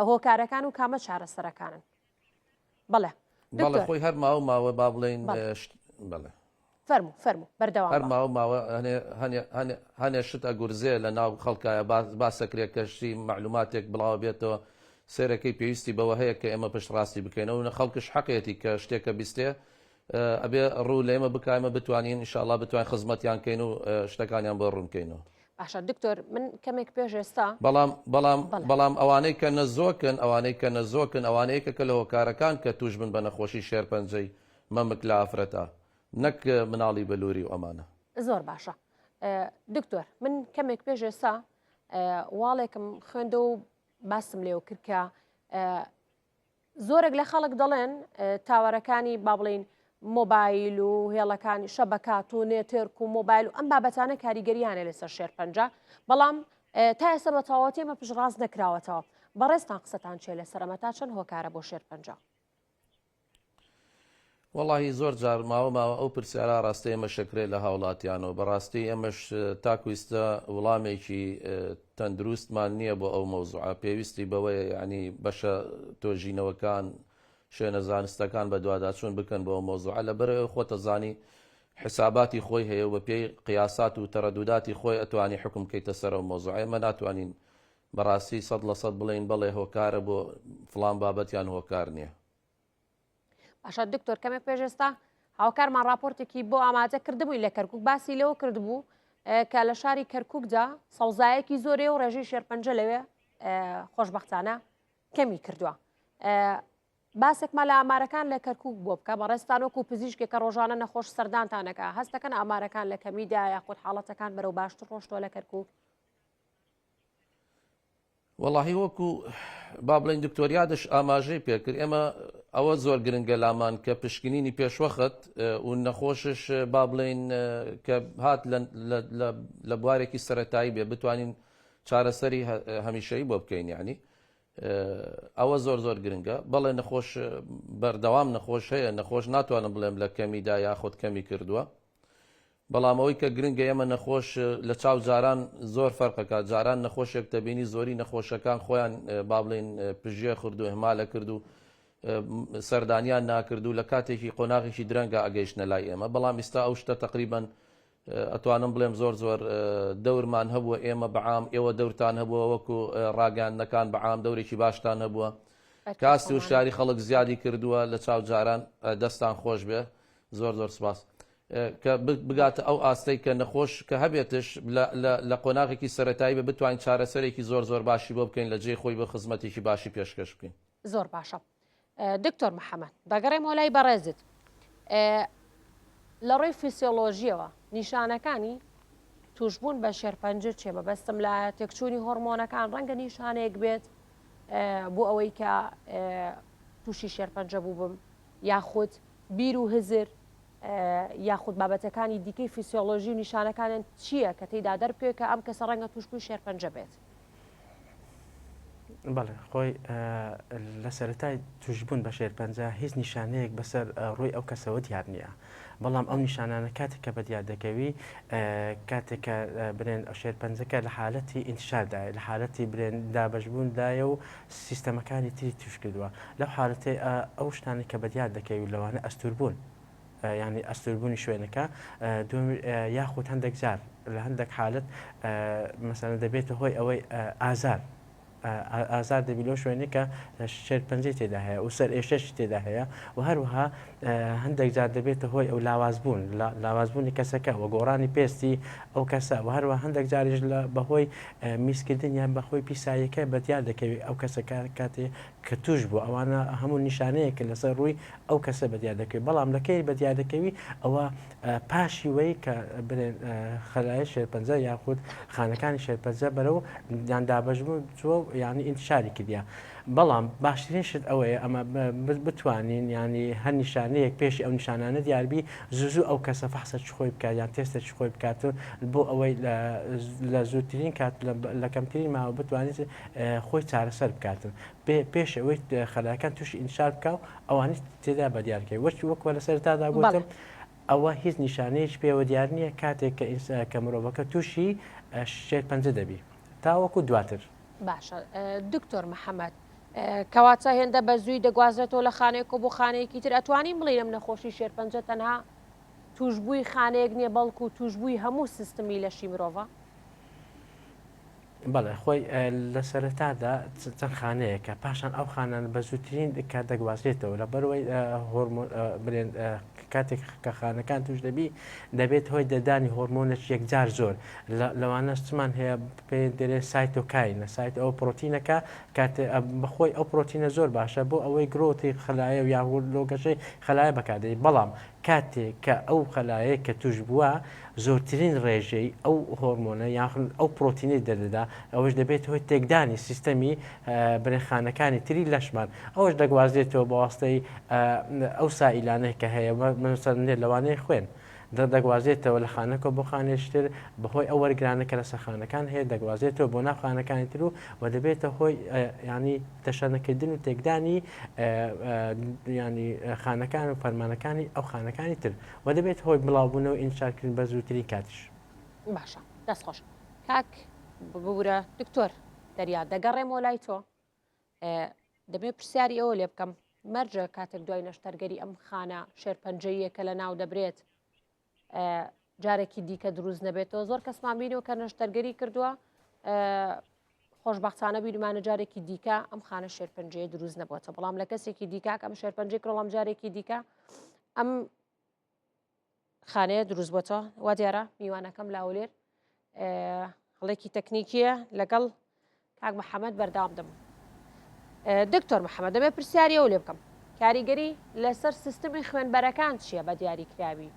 Speaker 1: هۆکارەکان و کامە چارەسەرەکانن. بەڵێ
Speaker 3: بەڵێ خۆی هەر ماوە با بڵێن بەڵێ
Speaker 1: فەرموو بەردەوام
Speaker 3: هەر ماوە هەنێ شت ئەگورزێ لە ناو خەڵکایە باسەکرێت کەشتی معلوماتێک بڵاو بێتەوە سێرەکەی پێویستی بەوە هەیە کە ئێمە پشت ڕاستی بکەینەوە نە خەڵکش حەقێتی کە شتێکە بیستێ ئەبێ ڕوو لە ئێمە بکایمە بتوانین ئینشاءالله بتوانین خزمەتیان کەین و شتەکانیان بۆ ڕوونکەینەوە.
Speaker 1: باشە دکتۆر من کەمێک پێش ئێستا
Speaker 3: بەڵام ئەوانەی کە نەزۆکن ئەوانەیە کە لە هۆکارەکان کە توش بن بە نەخۆشی شێرپەنجەی مەمک لە ئافرەتە نەک مناڵی بەلووری و ئەمانە.
Speaker 1: زۆر باشە دکتۆر من کەمێک پێش ئێستا واڵێکم خوێندە و باسم لێو کرد کە زۆرێک لە خەڵک دەڵێن تاوەرەکانی با بڵین مۆبایل و هێڵەکانی شەبەکات و نێتێرک و مۆبایل و ئەم بابەتانە کاریگەریانە لەسەر شێرپەنجە بەڵام تا ئێستا بە تەواوەتی ئەمە پشتڕاست نەکراوەتەوە. بەڕێستان قسەتان چێ لە سەرەمە تا چەند هۆکارە بۆ شێرپەنجە؟
Speaker 3: وەڵاهی زۆر جار ماوە ئەو پرسیارە ڕاستی ئێمە شەکرێت لە هاوڵاتیانەوە بەڕاستی ئێمەش تاکویستە وڵامێکی تەندروستمان نییە بۆ ئەو مەوزوعە پێویستی بەوەیە یعنی بەشە تۆژینەوەکان شوێنە زانستەکان بە دوواداچوون بکەن بۆ ئەو مەوزوعە لەبەرەوە خۆتە زانی حساباتی خۆی هەیە و پێی قیاسات و تەرەدوداتی خۆی ئەتوانی حکم بکەیتە سەر ئەو مەوزوعە ئێمە ناتوانین بەڕاستی 100% بڵێن بەڵێ هۆکارە بۆ فڵان بابەتیان هۆکار نییە.
Speaker 1: باشە دکتۆر کەمێک پێش ئێستا هاوکارمان راپۆرتێکی بۆ ئامادە کردبووی لە کەرکک باسی لەوە کردبوو کە لە شاری کەرککدا سەوزایەکی زۆرێ و ڕێژەی شێرپەنجە لەوێ خۆشبەختانە کەمی کردووە. باسێکمان لە ئامارەکان لە کەرکک بۆ بکە بەڕێستان وەکو پزیشکێکە ڕۆژانە نەخۆش سەردانتانەکە هەستەکەن ئامارەکان لە کەمیدا یاخود حاڵەتەکان بەرەو باشتر ڕۆشتۆ لە کەرکک؟
Speaker 3: وەڵاهی وەکو با بڵێن دکتۆریادش ئاماژەی پێکرد ئێمە ئەوە زۆر گرنگە لامان کە پشکنینی پێشوەخت و نەخۆشش با بڵێن کە هات لە بوارێکی سەرەتایی بێ بتوانین چارەسەری هەمیشەیی بۆ بکەین یعنی ئەوە زۆر گرنگە بەڵێ نەخۆش بەردەوام نەخۆش هەیە نەخۆش ناتوانم بڵێم لە کەمیدا یاخۆت کەمی کردووە بەڵام ئەوەی کە گرنگە ئێمە نەخۆش لە چاو جاران زۆر فەرقەکە جاران نەخۆشێک دەبینی زۆری نەخۆشەکان خۆیان با بڵێن پژێ خورد و هەمالە کرد و سەردانیان ناکرد و لە کاتێکی قۆناغێکی درەنگە ئەگەیشتە لای ئێمە بەڵام ئێستا ئەو شتە تقریبان ئەتوانم بڵێم زۆر دەورمان هەبووە ئێمە بەعام ئێوە دەورتان هەبووە وەکو ڕاگەاندنەکان بەعام دەورێکی باشتان هەبووە کاسی و شاری خەڵک زیادی کردووە لە چاو جاران دەستان خۆش بێ زۆر سپاس کە بگاتە ئەو ئاستەی کە نەخۆش کە هەبێتش لە قۆناغێکی سەرەتایی بە بتوانین چارەسەرێکی زۆر باشی بۆ بکەین لە جێی خۆی بە خزمەتێکی باشی پێشکەش بکەین.
Speaker 1: زۆر باشە دکتۆر محەممەد دەگەڕێمەوە لای بەڕێزت لە ڕۆی فیسیۆلۆژیەوە نیشانەکانی توشبوون بە شێرپەنجە چێ بەبەستم لە تێکچوونی هۆرمۆنەکان ڕەنگە نیشانەیەک بێت بۆ ئەوەی کە تووشی شێرپەنجە بوو بم یاخود بیر و هزر یاخود بابەتەکانی دیکەی فیسیۆلۆژی و نیشانەکانن چییە کە تێیدا دەرپێ کە ئەم کەسە ڕەنگە توشبووی شێرپەنجە بێت؟
Speaker 4: بەڵێ خۆی لە سەرەتای توشبوون بە شێرپەنجە هیچ نیشانەیەک بەسەر ڕووی ئەو کەسەوە دیار نییە بەڵام ئەو نیشانانە کاتێک کە بەدیار دەکەوی کاتێک کە برێن شێرپەنجەکە لە حالەتی ئینتشاردایە لە حالەتی برێن دابەشبووندایە و سیستەمەکانی تری توش کردووە لەو حالەتەی ئەو شتانی کە بەدیار دەکەوی لەوانە ئەستور بوون ینی ئەستوربوونی شوێنەکە یاخود هەندێک جار لە هەندێک حالت مەسەلەن دەبێتە هۆی ئەوەی ئازار دەبی لەو شوێنی کە شێرپەنجەی تێدا هەیە و سەر ئێشەشی تێدا هەیە و هەروەها هەندێک جار دەبێتە هۆی ئەو لاوازبوون لاوازبوونی کەسەکە و گۆڕانی پێستی ئەو کەسە و هەروە هەندێک جاریش لە بەهۆی میسکردن یان بەخۆی پیساییەکە بەدیار دەکەوێت ئەو کەسەکە کاتێ کە توش بوو ئەوانە هەموو نیشانەیەکە لەسەر ڕووی ئەو کەسە بەدیار دەکەوێت بەڵام لەکەی بەدیار دەکەوی ئەوە پاشی وەی کە بڵێن خەلایە شێرپەنجە یاخود خانەکانی شێرپەنجە بەرەو یان دابەشبوو چوە یعنی ئینتشاری کردیا بەڵام باشترین شت ئەوەیە ئەمە بتوانین ینی هەر نیشانەیەک پێشی ئەو نیشانانە دیاربی زوو ئەو کەسە فەحسە چ خۆی بکات یان تێستێکی خۆی بکاتون بۆ ئەوەی لە زووترین کات لە کەمترین ماوە بتوانیت خۆی چارەسەر بکاتن پێش ئەوەی خەلایەکان تووشی ئینشار بکە و ئەوانی تێدا بەدیارکەی وەکوە لە سەرتادا گوتم ئەوە هیچ نیشانەیەش پێوە دیار نییە کاتێک کە مرۆڤەکە تووشی شێرپەنجە دەبی تاوەکو دواتر.
Speaker 1: باشە دکتۆر محەممەد کەواتە هێندە بە زووی دەگوازرێتەوە لە خانەیەک و بۆ خانەیەکی تر ئەتوانین بڵێم نەخۆشی شێرپەنجە تەنها توشببووی خانەیەک نییە بەڵکو و توشببووی هەموو سیستمی لەشی مرۆڤە؟
Speaker 4: بەڵێ خۆی لە سەرەتادا چەند خانەیەکە پاشان ئەو خانان بە زووترین کات دەگوازرێتەوە لە بەرەوەی بڵێن کاتێک کە خانەکان توش دەبی دەبێت هۆی دەدانی هۆرمۆنێک یەکجار زۆر لەوانە چمان هەیە پێ دەرێ سایتۆکاینە سایت ئەو پرۆتینەکە بەخۆی ئەو پرۆتینە زۆر باشە بۆ ئەوەی گرۆتی خلایە و یاغور لۆگەشەی خلایە بەکاردەی بەڵام کاتێک کە ئەو خلایە کە توش بووە زۆرترین ڕێژەی ئەو هۆرمۆنە یاخن ئەو پرۆتینی دەدەدا ئەوەش دەبێت هۆی تێکدانی سیستەمی برێخانەکانی تری لەشمان ئەوەش دەگوازرێتەوە بە واستەی ئەو سائیلانەیە کە هەیە منسەرێت لەوانەیە خوێن دەگوازێتەوە لە خانەکە بۆ خانێشتر بەهۆی ئەو وەرگرانەکە لە سەرخانەکان هەیە دەگوازێتەوە بۆ ناوخانەکانی تر و دەبێتە هۆی ینی تەشەنەکردن و تێکدانی ینی خانەکان و فەرمانەکانی ئەو خانەکانی تر و دەبێت هۆی بڵاوبوونەوە ئینشارکردن بە زووترین کاتیش.
Speaker 1: باشە دەستخۆش کاک ببوورە دکتۆر دەریا دەگەڕێمەوە لای تۆ دەبێت پرسیاری ئەوە لێ بکەم مەرجە کاتێک دوای نەشتەرگەری ئەم خانە شێرپەنجەیەکە لە ناو دەبرێت جارێکی دیکە دروست نەبێتەوە زۆر کەسمان بینەوە کە نەشتەرگەری کردووە خۆشببختانە بیرمانە جارێکی دیکە ئەم خانە شێرپەنجەیە دروست نەبووە بەڵام لە کەسێکی دیکە ئەم شێرپەنجەی کڕۆڵام جارێکی دیکە ئەم خانەیە دروست بۆتەوە وا دیارە میوانەکەم لاولێر هەڵێکی تەکنیکیە لەگەڵ کاک محەممەد بەردام دەبوو. دکتۆر محەممەد دەبێت پرسیاری ئەو لێ بکەم کاریگەری لەسەر سیستمی خوێنبەرەکان چییە بە دیاریکراوی؟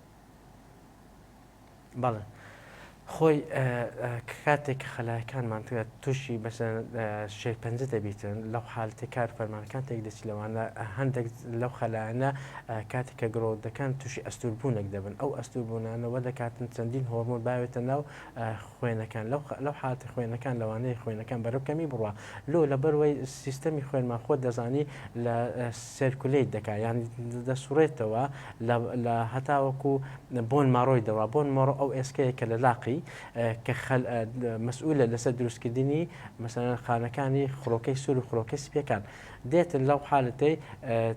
Speaker 4: بەڵێ خۆی کاتێک خەلایەکانمان تووشی بەسەر شێرپەنجە دەبیتن لەو حالتێک کار فەرمانەکان تێک دەچی لەوانە هەندێک لەو خەلایەنە کاتێک کە گرۆدەکان تووشی ئەستوربوونێک دەبن ئەو ئەستوربوونانەوە دەکاتن چەندین هۆرمۆن باوێتە ناو خوێنەکان لەو حالتە خوێنەکان لەوانەیە خوێنەکان بەرەوکەمی بڕوە لۆ لە بەروەی سیستەمی خوێنمان خۆ دەزانی لە سێرکولەیت دەکات یان دەسوڕێتەوە لە هەتاوەکو بۆن ماڕۆی دەوە بۆن ماڕۆ ئەو ئێسکەیە کە لە لاقی کە مەسئولە لەسەر دروستکردنی مەسەلەن خانەکانی خڕۆکەی سوور و خڕۆکەی سپیەکان دێتن لەو حالەتەی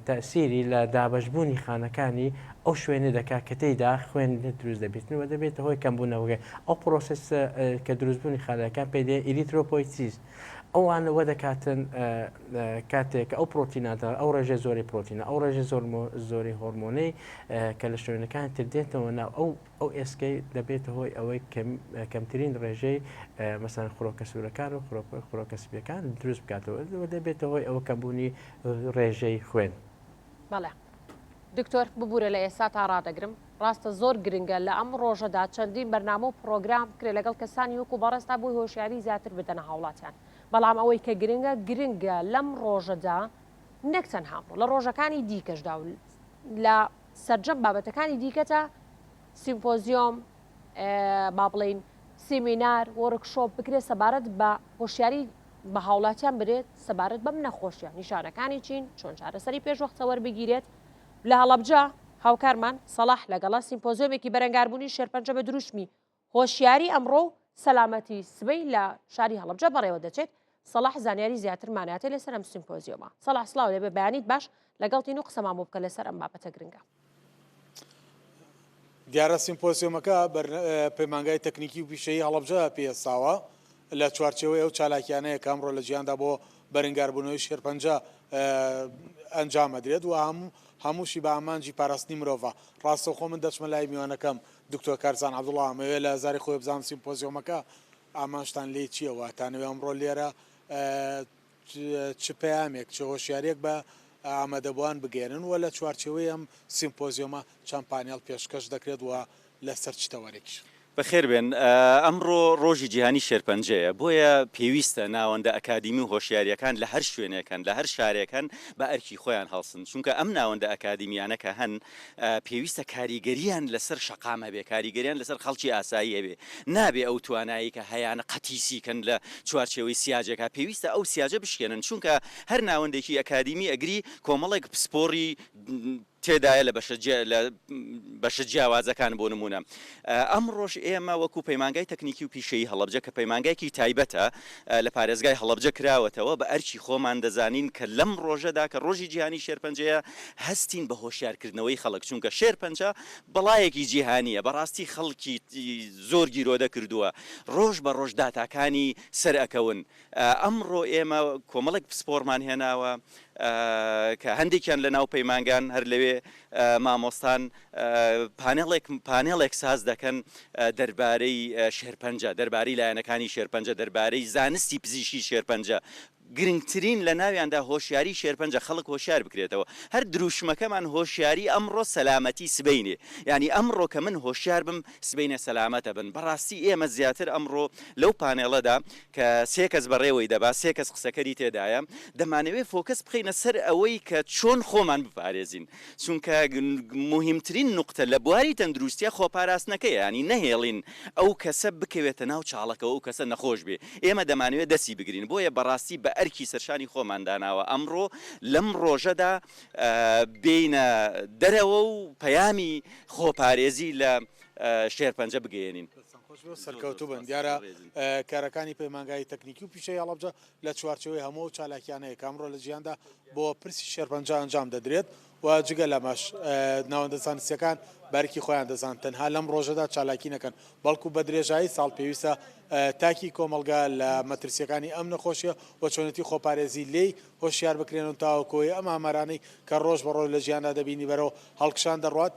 Speaker 4: تەسیری لە دابەشبوونی خانەکانی ئەو شوێنە دەکات کە تێیدا خوێن دروست دەبێتنەوە دەبێتە هۆی کەمبوونەوەگە ئەو پرۆسس کە دروستبوونی خانەکان پێدێ ئیریترۆپۆیتیز ئەوانەوە دەکاتن کاتێک ئەو پرۆتیناتە ئەو ڕێژێ زۆری پرۆتینە ئەو ڕێژێ زۆری هۆرمۆنی کە لە شوێنەکان تر دێتەوە ناو ئەو ئێسکەی دەبێتە هۆی ئەوەی کەمترین ڕێژەی مەسەن خڕۆکە سوورەکان و خڕۆکە سپیەکان دروست بکاتەوە دەبێتە هۆی ئەوە کەمبوونی ڕێژەی خوێن.
Speaker 1: بەڵێ دکتۆر ببوورە لە ئێستا تا ڕادەگرم ڕاستە زۆر گرنگە لە ئەم ڕۆژەدا چەندین بەرنامە و پرۆگرام بکرێت لەگەڵ کەسانی وەکو بەڕێستا بۆی هۆشیاری زیاتر بدەنە هاوڵاتیان بەڵام ئەوەی کە گرنگە لەم ڕۆژەدا نەک تەنها لە ڕۆژەکانی دیکەشدا و لە سەرجەم بابەتەکانی دیکەتە سیمپۆزیۆم با بڵین سیمینار وەرکشۆپ بکرێت سەبارەت بە هۆشیاری بە هاوڵاتیان برێت سەبارەت بەم نەخۆشیە نیشانەکانی چین چۆن چارەسەری پێشوەختە وەربگیرێت لە هەڵەبجە هاوکارمان سەلاح لەگەڵا سیمپۆزیۆمێکی بەرەنگاربوونی شێرپەنجە بە دروشمی هۆشیاری ئەمڕۆ سەلامەتی سبەی لە شاری هەڵەبجە بەڕێوە دەچێت سەلاح زانیاری زیاترماناتێ لەسەر ئەم سیمپۆزیۆمە سەلاح سڵاو لێبێ بەیانیت باش لەگەڵ تین و قسەمان بۆ بکە لەسەر ئەم بابەتە گرنگە.
Speaker 5: دیارە سیمپۆسیۆمەکە پەیمانگای تەکنیکی و پیشەیی هەڵەبجە پێساوە لە چوارچەوەی ئەو چالاکیانەیە کامڕۆ لە جیاندا بۆ بەرەنگاربوونەوەی شێرپەنجە ئەنجامە درێت و هەمووشی بە ئامانجی پاراستنی مرۆڤە. ڕاستەوخۆ من دەچمە لای میوانەکەم دکتۆر کارزان عەبدوڵڵا ئەمەوێ لە هەزاری خۆی بزانم سیمپۆزیۆمەکە ئامانجتان لێ چییە واتانەوێ ئەمڕۆ لێرە چ پەیامێک چ هۆشیارێک بە ئامادەبووان بگێنن و لە چوارچەوەی ئەم سیمپۆزیۆمە چەند پانێڵ پێشکەش دەکرێت وە لەسەر چ تەوەرێکیش.
Speaker 6: بەخێر بێن ئەمڕۆ ڕۆژی جیهانی شێرپەنجەیە بۆیە پێویستە ناوەندە ئەکادیمی و هۆشیاریەکان لە هەر شوێنێکن لە هەر شارێکن بە ئەرکی خۆیان هەڵسن چونکە ئەم ناوەندە ئەکادیمیانەکە هەن پێویستە کاریگەریان لەسەر شەقامە بێ کاریگەریان لەسەر خەڵکی ئاساییە بێ نابێ ئەو توانایی کە هەیەە قەتیسیکەن لە چوارچەوەی سیاجێکە پێویستە ئەو سیاجە بشکێنن چونکە هەر ناوەندێکی ئەکادیمی ئەگری کۆمەڵێک پسپۆری تێدایە لە بەشە جیاوازەکان بۆ نمونە ئەمڕۆژ ئێمە وەکو پەیمانگای تەکنیکی و پیشەیی هەڵەبجە کە پەیمانگایکی تایبەتە لە پارێزگای هەڵەبجە کراوەتەوە بە ئەرکی خۆمان دەزانین کە لەم ڕۆژەدا کە ڕۆژی جیهانی شێرپەنجەیە هەستین بە هۆشیارکردنەوەی خەڵک چونکە شێرپەنجە بەڵایەکی جیهانیە بەڕاستی خەڵکی زۆر گیرۆدە کردووە ڕۆژ بە ڕۆژ داتاکانی سەر ئەکەون ئەمڕۆ ئێمە کۆمەڵێک پسپۆرمان هێناوە کە هەندێکیان لە ناو پەیمانگان هەر لەوێ مامۆستان پانێڵێک ساز دەکەن دەربارەی شێرپەنجە دەربارەی لایەنەکانی شێرپەنجە دەربارەی زانستی پزیشکی شێرپەنجە گرنگترین لە ناویاندا هۆشیاری شێرپەنجە خەڵک هۆشیار بکرێتەوە هەر دروشمەکەمان هۆشیاری ئەمڕۆ سەلامەتی سبەینێ ینی ئەمڕۆ کە من هۆشیار بم سبەینە سەلامەتە بن بەڕاستی ئێمە زیاتر ئەمڕۆ لەو پانێڵەدا کە سێ کەس بەڕێوەی دەبا سێ کەس قسەکەری تێدایە دەمانەوێت فۆکەس بخینە سەر ئەوەی کە چۆن خۆمان بپارێزین چونکە مهمترین نقطە لە بواری تەندروستیە خۆپاراستنەکەی ینی نەهێڵین ئەو کەسە بکەوێتە ناو چاڵەکەەوە و کەسە نەخۆش بێ ئێمە دەمانوێت دەستی بگرین بۆیە بەڕاستی بە ئەرکی سەرشانی خۆمانداناوە ئەمڕۆ لەم ڕۆژەدا بینە دەرەوە و پەیامی خۆپارێزی لە شێرپەنجە بگەێنین.
Speaker 5: سەرکەوتوو بن دیارە کارەکانی پەیمانگای تەکنیکی و پیشەی هەڵەبجە لە چوارچەوەی هەموو چالاکیانەیە کامڕۆ لە جیاندا بۆ پرسی شێرپەنجە ئەنجام دەدرێت و جگە لەمەش ناوەندە زانستیەکان بەرکی خۆیان دەزان تەنها لەم ڕۆژەدا چالاکی نەکەن بەڵکو بە درێژایی ساڵ پێویستە تاکی کۆمەلگا لە مەترسیەکانی ئەم نەخۆشیە و چۆنەتی خۆپارێزی لێی هۆشیار بکرێن و تاوەکۆی ئەم ئامارانەی کە ڕۆژ بە ڕۆژ لە ژیاندا دەبینی بەرەوە هەڵکشان دەڕات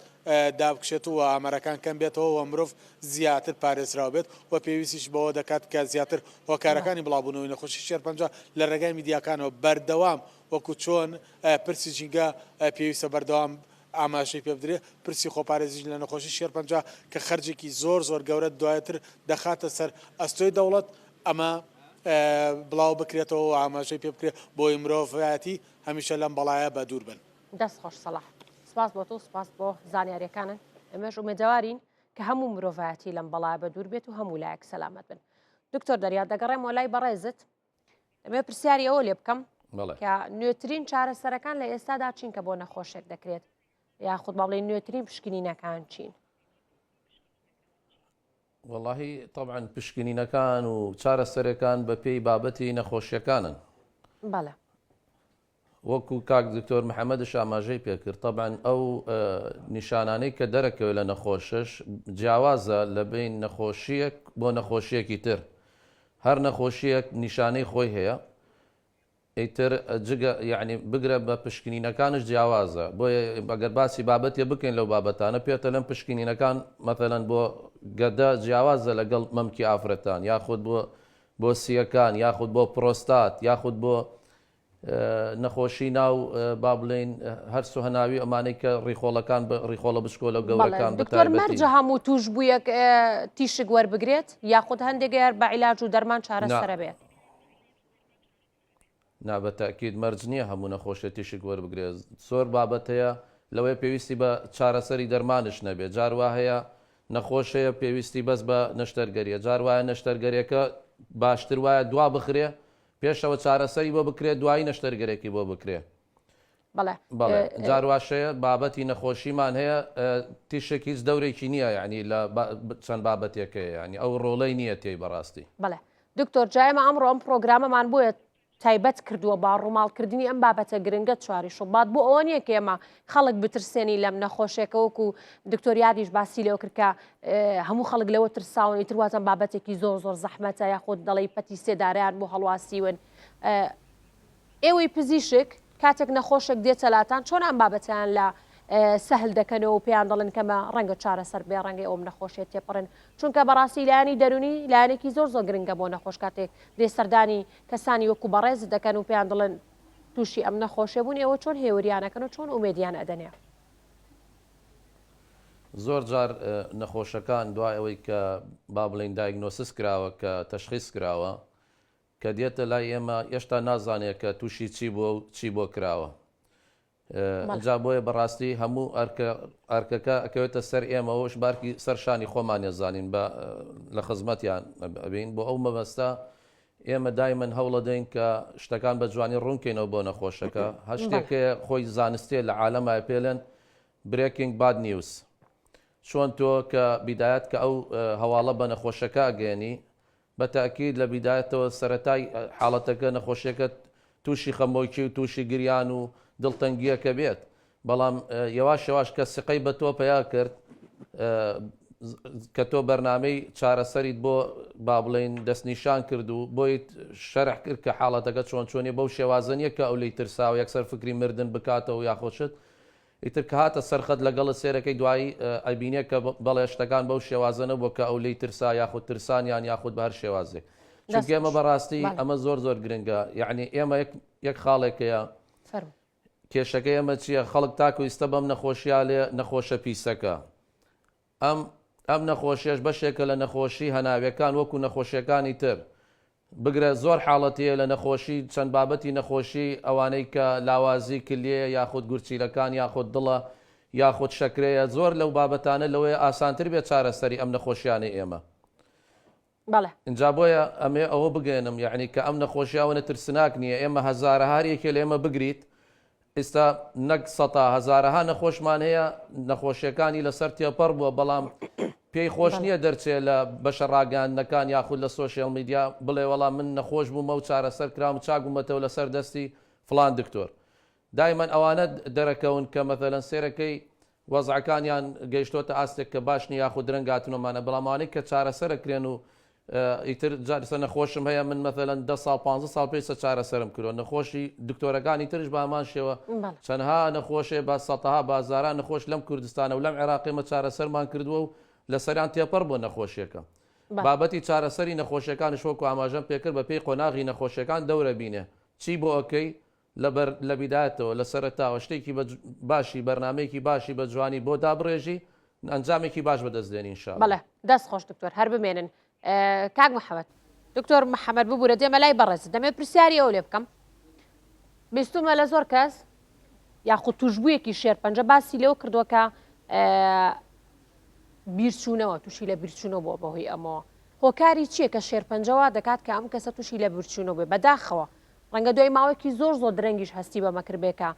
Speaker 5: دابکشێت و ئامارەکان کەم بێتەوە و مرۆڤ زیاتر پارێزراو بێت و پێویستیش بەوە دەکات کە زیاتر هۆکارەکانی بڵاوبوونەوەی نەخۆشی شێرپەنجە لە ڕێگای میدیاکانەوە بەردەوام وەکو چۆن پرسی جینگە پێویستە بەردەوام ئاماژەی پێ بدرێت پرسی خۆپارێزی لە نەخۆشی شێرپەنجە کە خەرجێکی زۆر زۆر گەورە دوایەتر دەخاتە سەر ئەستۆی دەوڵەت ئەمە بڵاو بکرێتەوە و ئاماژەی پێ بکرێت بۆی مرۆڤایەتی هەمیشە لەم بەڵایە بە دوور بن.
Speaker 1: دەست خۆش سەڵاح سپاس بۆ تۆ سپاس بۆ زانیاریەکانن ئێمەش ئومێدەوارین کە هەموو مرۆڤایەتی لەم بەڵایە بە دوور بێت و هەموو لایەک سەلامەت بن. دکتۆر دەریاد دەگەڕێم وەلای بەڕێزت ئەمێ پرسیاری ئەوە لێ بکەم کە نوێترین چارەسەرەکان لە ئێستادا چین کە بۆ نەخۆشێک دەکرێت یاخود باڵێ نوێترین پشکنینەکان چین؟
Speaker 3: واللهی طبعا پشکنینەکان و چارەسەرەکان بە پێی بابەتی نەخۆشیەکانن.
Speaker 1: بەڵێ
Speaker 3: وەکو کاک دکتۆر محەممەدش ئاماژەی پێکرد طبعا ئەو نیشانانەی کە دەرەکەوێت لە نەخۆشش جیاوازە لە بین نەخۆشیەک بۆ نەخۆشیەکی تر هەر نەخۆشیەک نیشانەی خۆی هەیە ئیتر جگە یعنی بگرە بە پشکنینەکانش جیاوازە بۆیە ئەگەر باسی بابەتێ بکەین لەو بابەتانە پێتە لەم پشکنینەکان مەثەلەن بۆ گەدە جیاوازە لەگەڵ مەمکی ئافرەتان یاخود بۆ سیەکان یاخود بۆ پرۆستات یاخود بۆ نەخۆشی ناو با بڵێن هەرسو هەناوی ئەمانەی کە ڕیخۆڵەکان بە ڕیخۆڵە بشکۆلە گەورەکان
Speaker 1: دکتۆر مەرجە هەموو توش بوویەک تیشک وەربگرێت یاخود هەندێک یار بە عیلاج و دەرمان چارەسەرە بێت؟
Speaker 3: نابەتەکید مەرج نییە هەموو نەخۆشیە تیشک وەربگرێت زۆر بابەت هەیە لەوەی پێویستی بە چارەسەری دەرمانش نەبێت جاروا هەیە نەخۆشەیە پێویستی بەس بە نەشتەرگەریە جار وایە نەشتەرگەریەکە باشتر وایە دوا بخرێ پێشەوە چارەسەری بۆ بکرێت دوایی نەشتەرگەرێکی بۆ بکرێ. بەڵێ جارواشەیە بابەتی نەخۆشیمان هەیە تیشێک هیچ دەورێکی نییە یعنی لە چەند بابەتێکەیە ینی ئەو ڕۆڵەی نییە تێی بەڕاستی.
Speaker 1: بەڵێ دکتۆر جایمە ئەمڕۆ ئەم پرۆگرامەمان بووە تایبەت کردووە با ڕووماڵکردنی ئەم بابەتە گرنگە چواری شوبات بۆ ئەوە نییە کە ئێمە خەڵک بترسێنی لەم نەخۆشێکە وەکو دکتۆریادیش باسی لەوە کردکە هەموو خەڵک لەوە ترساون ئیتر وازم بابەتێکی زۆر زەحمەتە یاخود دەڵی پەتی سێداریان بۆ هەڵواسیون ئێوەی پزیشک کاتێک نەخۆشێک دێتەلاتان چۆن ئەم بابەتیان لە سەهل دەکەنەوە و پێیان دەڵن کەمە ڕەنگە چارەسەر بێ ڕەنگەی ئەوم نەخۆشیێت تێپەڕن چونکە بەڕاستی لایانی دەرونی لایەنێکی زۆر گرنگە بۆ نەخۆش کاتێک دێسەردانی کەسانی وەکو بەڕێز دەکەن و پێیان دڵن تووشی ئەم نەخۆشیە بوون ئێوە چۆن هێوریانەکەن و چۆن ئومێدیان ئەدەنێ
Speaker 3: زۆر جار نەخۆشەکان دوای ئەوەی کە با بڵین دایگنۆسس کراوە کە تەشخیص کراوە کە دێتە لای ئێمە هێشتا نازانێت کە تووشی چی بۆ و چی بۆ کراوە ئەجا بۆیە بەڕاستی هەموو ئەرکەکە ئەکەوێتە سەر ئێمەەوەش بارکی سەرشانی خۆمان ێزانین لە خزمەتیان ئەبین بۆ ئەو مەبەستا ئێمە دایمەن هەوڵە دەین کە شتەکان بە جوانی ڕوونکەینەوە بۆ نەخۆشەکە هەر شتێکە خۆی زانستێ لە عالەمای پێڵێن برێکینگ باد نیوز چۆن تۆ کە بیدایەت کە ئەو هەواڵە بە نەخۆشەکە ئەگەێنی بەتاکید لە بیدایەتەوە سەرەتای حاڵەتەکە نەخۆشیەکە تووشی خەمۆکی و تووشی گریان و دڵتەنگیەکە بێت بەڵام یەواش کە سقەی بە تۆ پیا کرد کە تۆ بەرنامەی چارەسەریت بۆ با بڵێن دەستنیشان کرد و بۆی شەرح کرد کە حاڵەتەکە چۆنی بەو شێوازنیە کە ئەو لی ترسا و یەکسەر فکری مردن بکاتەوە یاخۆشت ئیتر کە هاتە سەرخەت لەگەڵە سێرەکەی دوایی ئەبینێ کە بەڵێ شتەکان بەو شێوازنە بۆ کە ئەو لی ترسا یاخود ترسانیان یاخود بە هەر شێوازێک چونکە ئێمە بەڕاستی ئەمە زۆر گرنگە یعنی ئێمە یەک خاڵێکەیە کێشەکە ئەمە چییە خەڵک تاکو ئیستا بەم نەخۆشییا لێ نەخۆشە پیسەکە ئەم نەخۆشیش بەشێکە لە نەخۆشی هەناویەکان وەکو نەخۆشیەکانی تر بگرە زۆر حاڵەتەیە لە نەخۆشی چەند بابەتی نەخۆشی ئەوانەی کە لاوازی کلێ یاخود گورچیلەکان یاخود دڵە یاخود شەکرەیە زۆر لەو بابەتانە لەوەیە ئاسانتر بێت چارەسەری ئەم نەخۆشیانەی ئێمە اینجا بۆیە ئەمێ ئەوە بگەێنم یعنی کە ئەم نەخۆشیاوە نەترسناک نییە ئێمە هەزارەهاریەکێ لە ئێمە بگریت ئێستا نەک سەتا هەزارەها نەخۆشمان هەیە نەخۆشیەکانی لەسەر تێپەڕ بووە بەڵام پێی خۆش نییە دەرچێت لە بەشە ڕاگەاندنەکان یاخود لە سۆشیال میدیا بڵێ وەڵام من نەخۆش بوومە و چارەسەر کرام چاگومەتەوە لەسەر دەستی فلان دکتۆر دایمەن ئەوانە دەرەکەون کە مەثەلەن سێرەکەی وەزعەکانیان گەیشتۆتە ئاستێک کە باش نیە یاخود درەنگاتنەمانە بەڵامانەی کە چارەسەرەکرێن و ئیتر جارسە نەخۆشم هەیە من مەثەلەن 10 ساڵ 15 ساڵ پێی سەرم کردو نەخۆشی دکتۆرەکانی ترش بامان شێوە چەندها نەخۆشێ با سەتەها بازاران نەخۆش لەم کوردستانە و لەم عێراقیمە چارەسەرمان کردووە و لە سەریان تێپەڕ بۆ نەخۆشیەکە بابەتی چارەسەری نەخۆشیەکانی شۆک و ئاماژەم پێکرد بە پێی قۆناغی نەخۆشیەکان دەورە بینێ چی بۆ ئۆکەی لە بیدایەتەوە لە سەرەتاوە شتێکی باشی بەرنمەیەکی باشی بە جوانی بۆ دابڕێژی ئەنجامێکی باش بەدەستێنین ئینشاء الله.
Speaker 1: بەڵێ دەست خۆش دکتۆر هەر بمێنن کاک محەممەد دکتۆر محەممەد ببوورە دێمە لای بەڕێز دەمێ پرسیاری ئەو لێ بکەم بیستمە لە زۆر کەس یاخود توشببوویەکی شێرپەنجە باسی لەوە کردووەکە بیرچوونەوە تووشی لە بیرچوونەوە بۆ بەهۆی ئەمەوە هۆکاری چییە کە شێرپەنجەوە دەکات کە ئەم کەسە تووشی لە بیرچوونەوە بێ بەداخەوە ڕەنگە دوای ماوەیەکی زۆر درەنگیش هەستی بە مەکربێکە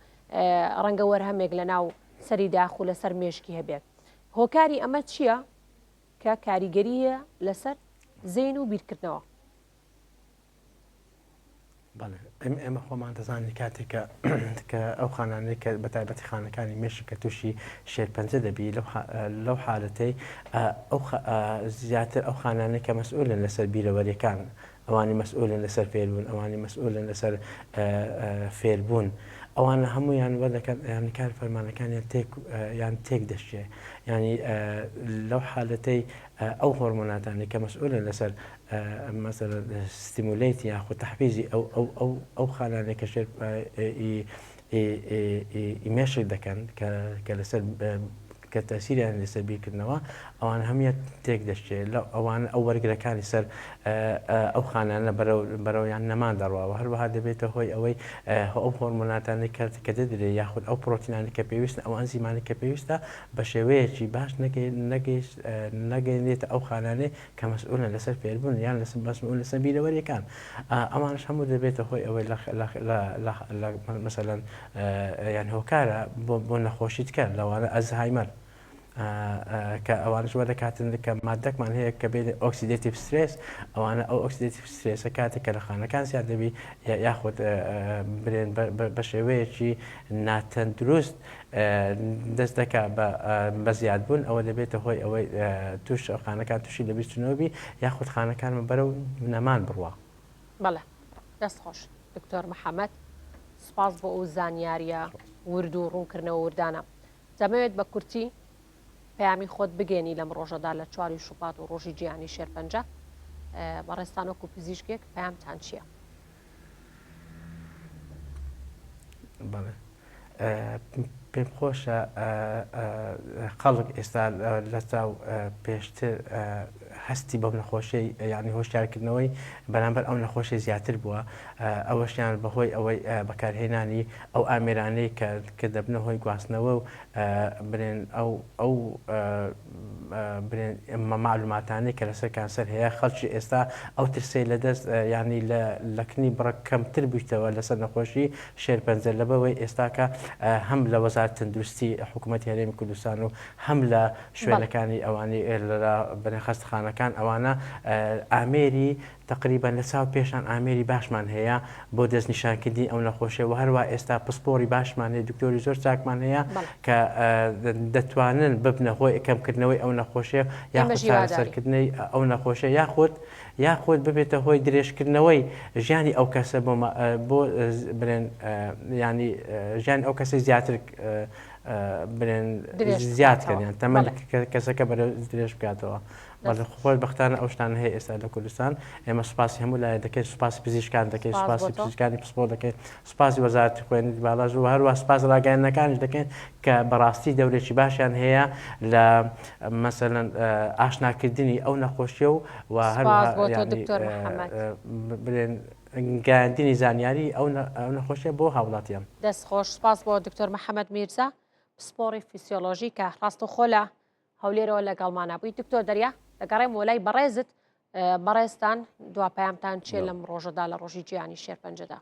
Speaker 1: ڕەنگە وەرهەمێک لە ناو سەری داخ و لەسەر مێشکی هەبێت هۆکاری ئەمە چییە کە کاریگەریە لەسەر زین و بیرکردنەوە
Speaker 4: ئێمە خۆمان دەزانانی کاتێکە کە ئەو خانانەی کە بەتایبەتی خانەکانی مێشک کە تووشی شێرپەنجە دەبی لەو حالەتەی زیاتر ئەو خانانەی کە مەسئولن لەسەر بیرەوەریەکان ئەوانی مەسئولن لەسەر فێربوون ئەوانی مەسئولن لەسەر فێربوون ئەوانە هەمویان وەدەکەن یان کار فەرمانەکانیان یان تێک دەشتێ ینی لەو حالەتەی ئەو هۆرمۆناتانی کە مەسئولن لەسەر مەسەلە ستیمولیتی یاخود تەحفیزی ئەو خانانێک کە شێر ئیمێشک دەکەن کە لەسەر کە تەسیریان لەسەر بیرکردنەوە ئەوان هەمیە تێک دەشتێت لە ئەوان ئەو وەرگرەکانی سەر ئەو خانانە بەرەویان نەمان دەڕواوە هەروەها دەبێتە هۆی ئەوەی ئەو هۆرمۆناتانی کە دەدرێت یاخود ئەو پرۆتینانی کە پێویستن ئەو ئەنزیمانی کە پێویستە بە شێوەیەکی باش نەگەێنێتە ئەو خانانێ کە مەسئولن لەسەر فێربوون یان مەسئول لەسەر بیرەوەریەکان ئەمانش هەموو دەبێتە هۆی ئەوەی مەسەلەن یان هۆکارە بۆ نەخۆشیت کرد لەوانە ئەزهایمەر کە ئەوانش وەدەکاتن کە مادەکمان هەیە کە بێت ئۆکسیدێتیڤ سترێس ئەوانە ئەو ئۆکسیدێتیڤ سترێسە کاتێک کە لە خانەکان زیاد دەبی یاخود برێن بە شێوەیەکی ناتەندروست دەست دەکات بە زیادبوون ئەوە دەبێتە هۆی ئەوەی توش خانەکان تووشی لەبیستنەوەبی یاخود خانەکانمە بەرەو نەمان بڕوە.
Speaker 1: بەڵێ دەست خۆش دکتۆر محەممەد سپاس بۆ ئەو زانیاریە ورد و ڕوونکردنەوە وردانە دەمەوێت بە کورتی پەیامی خۆت بگەێنی لەم ڕۆژەدا لە 4 شوبات و ڕۆژی جیهانی شێرپەنجە بەڕێستانۆک و پزیشکێک پەیامتان چییە؟
Speaker 4: بەڵێ پێم خۆشە خەڵک ئێستا لە چاو پێشتر هەستی بەم نەخۆشەی یعنی هۆشیارکردنەوەی بەرامبەر ئەو نەخۆشی زیاتر بووە ئەوەشیان بەهۆی ئەوەی بەکارهێنانی ئەو ئامێرانەی کە دەبنە هۆی گواستنەوە و برێن ئەو برێن معلوماتانەی کە لەسەر کانسەر هەیە خەڵکی ئێستا ئەو ترسی لەدەست ینی لەکنی بڕە کەمتر بوویتەوە لەسەر نەخۆشی شێرپەنجە لەبەوەی ئێستاکە هەم لە وەزارەتی تەندروستی حکوومەتی هەرێمی کوردستان و هەم لە شوێنەکانی ئەوانی بەرەخەستخانەکان ئەوانە ئامێری تقریبان لە چاو پێشان ئامێری باشمان هەیە بۆ دەستنیشانکردنی ئەو نەخۆشیە و هەروە ئێستا پسپۆری باشمان هەیە دکتۆری زۆر چاکمان هەیە کە دەتوانن ببنە هۆی کەمکردنەوەی ئەو نەخۆشیە یاخود چارەسەرکردنی ئەو نەخۆشیە یاخود ببێتە هۆی درێژکردنەوەی ژیانی ئەو کەسە بۆ برێن ینی ژیانی ئەو کەسی زیاتر برێن زیادکردیان تەمەەن کەسەکە بەرە درێژ بکاتەوە. خۆی بەختانە ئەو شتان هەیە ئێستا لە کوردستان ئێمە سوپاسی هەموو لای دەکەین سوپاسی پزیشکان دەکەین سوپاسی پزیشکانی پسپۆ دەکەین سوپاسی وەزارەتی خوێنی باڵاژ و هەروە سوپاس ڕاگەیاندنەکانیش دەکەین کە بەڕاستی دەورێکی باشیان هەیە لە مەسەلەن ئاشناکردنی ئەو نەخۆشیە و هەروە برێن گەیاندنی زانیاری ئەو نەخۆشیە بۆ هاوڵاتیان.
Speaker 1: دەست خۆش سپاس بۆ دکتۆر محەممەد میرزا پسپۆری فیسیۆلۆژی کە ڕاستەخۆ لە هەولێرەوە لەگەڵمانە بووی دکتۆر دەریا دەگەڕێم وەلای بەڕێزت بەڕێستان دواپەیامتان چێ لەم ڕۆژەدا لە ڕۆژی جیهانی شێرپەنجەدا؟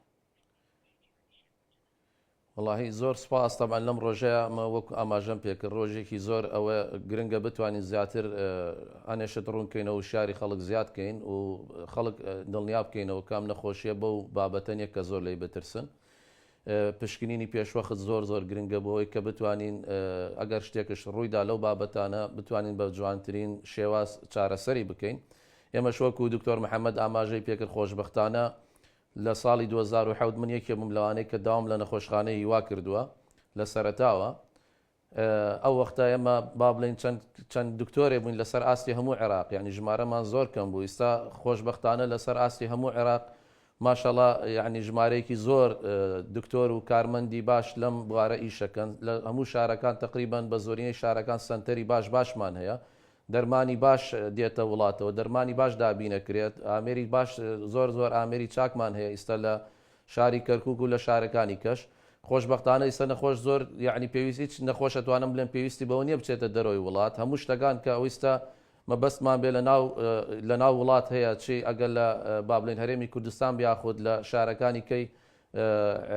Speaker 3: وڵاهی زۆر سپاس تەمان لەم ڕۆژەیە ئەمە وەکو ئاماژەم پێکرد ڕۆژێکی زۆر ئەوە گرنگە بتوانین زیاتر ئەنێشت ڕوونکەینەوە و شاری خەڵک زیادکەین و خەڵک دڵنیا بکەینەوە کام نەخۆشیە بەو بابەتەنێک کە زۆر لی بترسن. پشکنینی پێشوەخت زۆر گرنگە بۆەوەی کە بتوانین ئەگەر شتێکش ڕوویدا لەو بابەتانە بتوانین بە جوانترین شێواز چارەسەری بکەین. ئێمە شوەکو دکتۆر محەممەد ئاماژەی پێکرد خۆشبەختانە لە ساڵی 2007 من یەکێ بووم لەوانەیە کە داوام لە نەخۆشخانەی هیوا کردووە لە سەرەتاوە. ئەو وەختە ئێمە با بڵین چەند دکتۆرێ بووین لەسەر ئاستی هەموو عێراق یعنی ژمارەمان زۆر کەم بوو ئێستا خۆشبەختانە لەسەر ئاستی هەموو عێراق ماشەڵڵا یعنی ژمارەیەکی زۆر دکتۆر و کارمەندی باش لەم بوارە ئیشەکەن لە هەموو شارەکان تقریبان بە زۆرینەی شارەکان سنتەری باشمان هەیە دەرمانی باش دێتە وڵاتەوە دەرمانی باش دابینەکرێت ئامێری باش زۆر ئامێری چاکمان هەیە ئێستا لە شاری کەرکووک و لە شارەکانی کەش خۆشبەختانە ئێستا نەخۆش زۆر یعنی پێویستی نەخۆشە توانم بڵێن پێویستی بەوە نییە بچێتە دەرەوەی وڵات هەموو شتەکان کە ئەویستا مەبەستمان بێ لە ناو وڵات هەیە چی ئەگەر لە بابلین هەرێمی کوردستان بیاخود لە شارەکانی کەی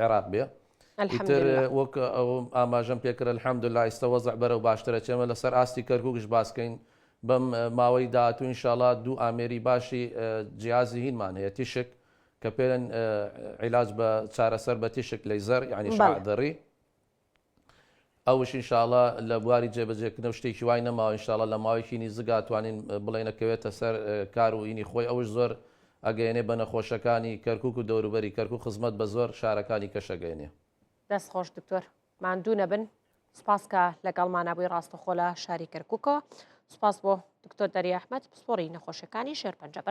Speaker 3: عێراق بێ ئیتر وەک ئاماژەم پێکرد الحەمدوللا ئێستا وەزع بەرەو باشترە چێمە لەسەر ئاستی کەرکووکش باسکەین بەم ماوەی داهاتوو ئینشاڵڵا دوو ئامێری باشی جیازی هینمان هەیە تیشک کە پێرن عیلاج بە چارەسەر بە تیشک لەیزەر یعنی شعدەڕی ئەوش ئینشاڵڵا لە بواری جێبەجێکردنەوە شتێکی وای نەماوە ئینشاڵڵا لە ماوەیەکی نزیگا توانین بڵێنەکەوێتە سەر کار و ئینی خۆی ئەوش زۆر ئەگەیەنێ بە نەخۆشەکانی کەرکووک و دەوروبەری کەرکووک خزمەت بە زۆر شارەکانی کەشەگەیەنێ.
Speaker 1: دەست خۆش دکتۆر ماندوو نەبن سپاس کە لەگەڵمانە بووی ڕاستەخۆ لە شاری کەرکووکەوە سپاس بۆ دکتۆر دەریا ئەحمەد پسپۆری نەخۆشەکانی شێرپەنجە.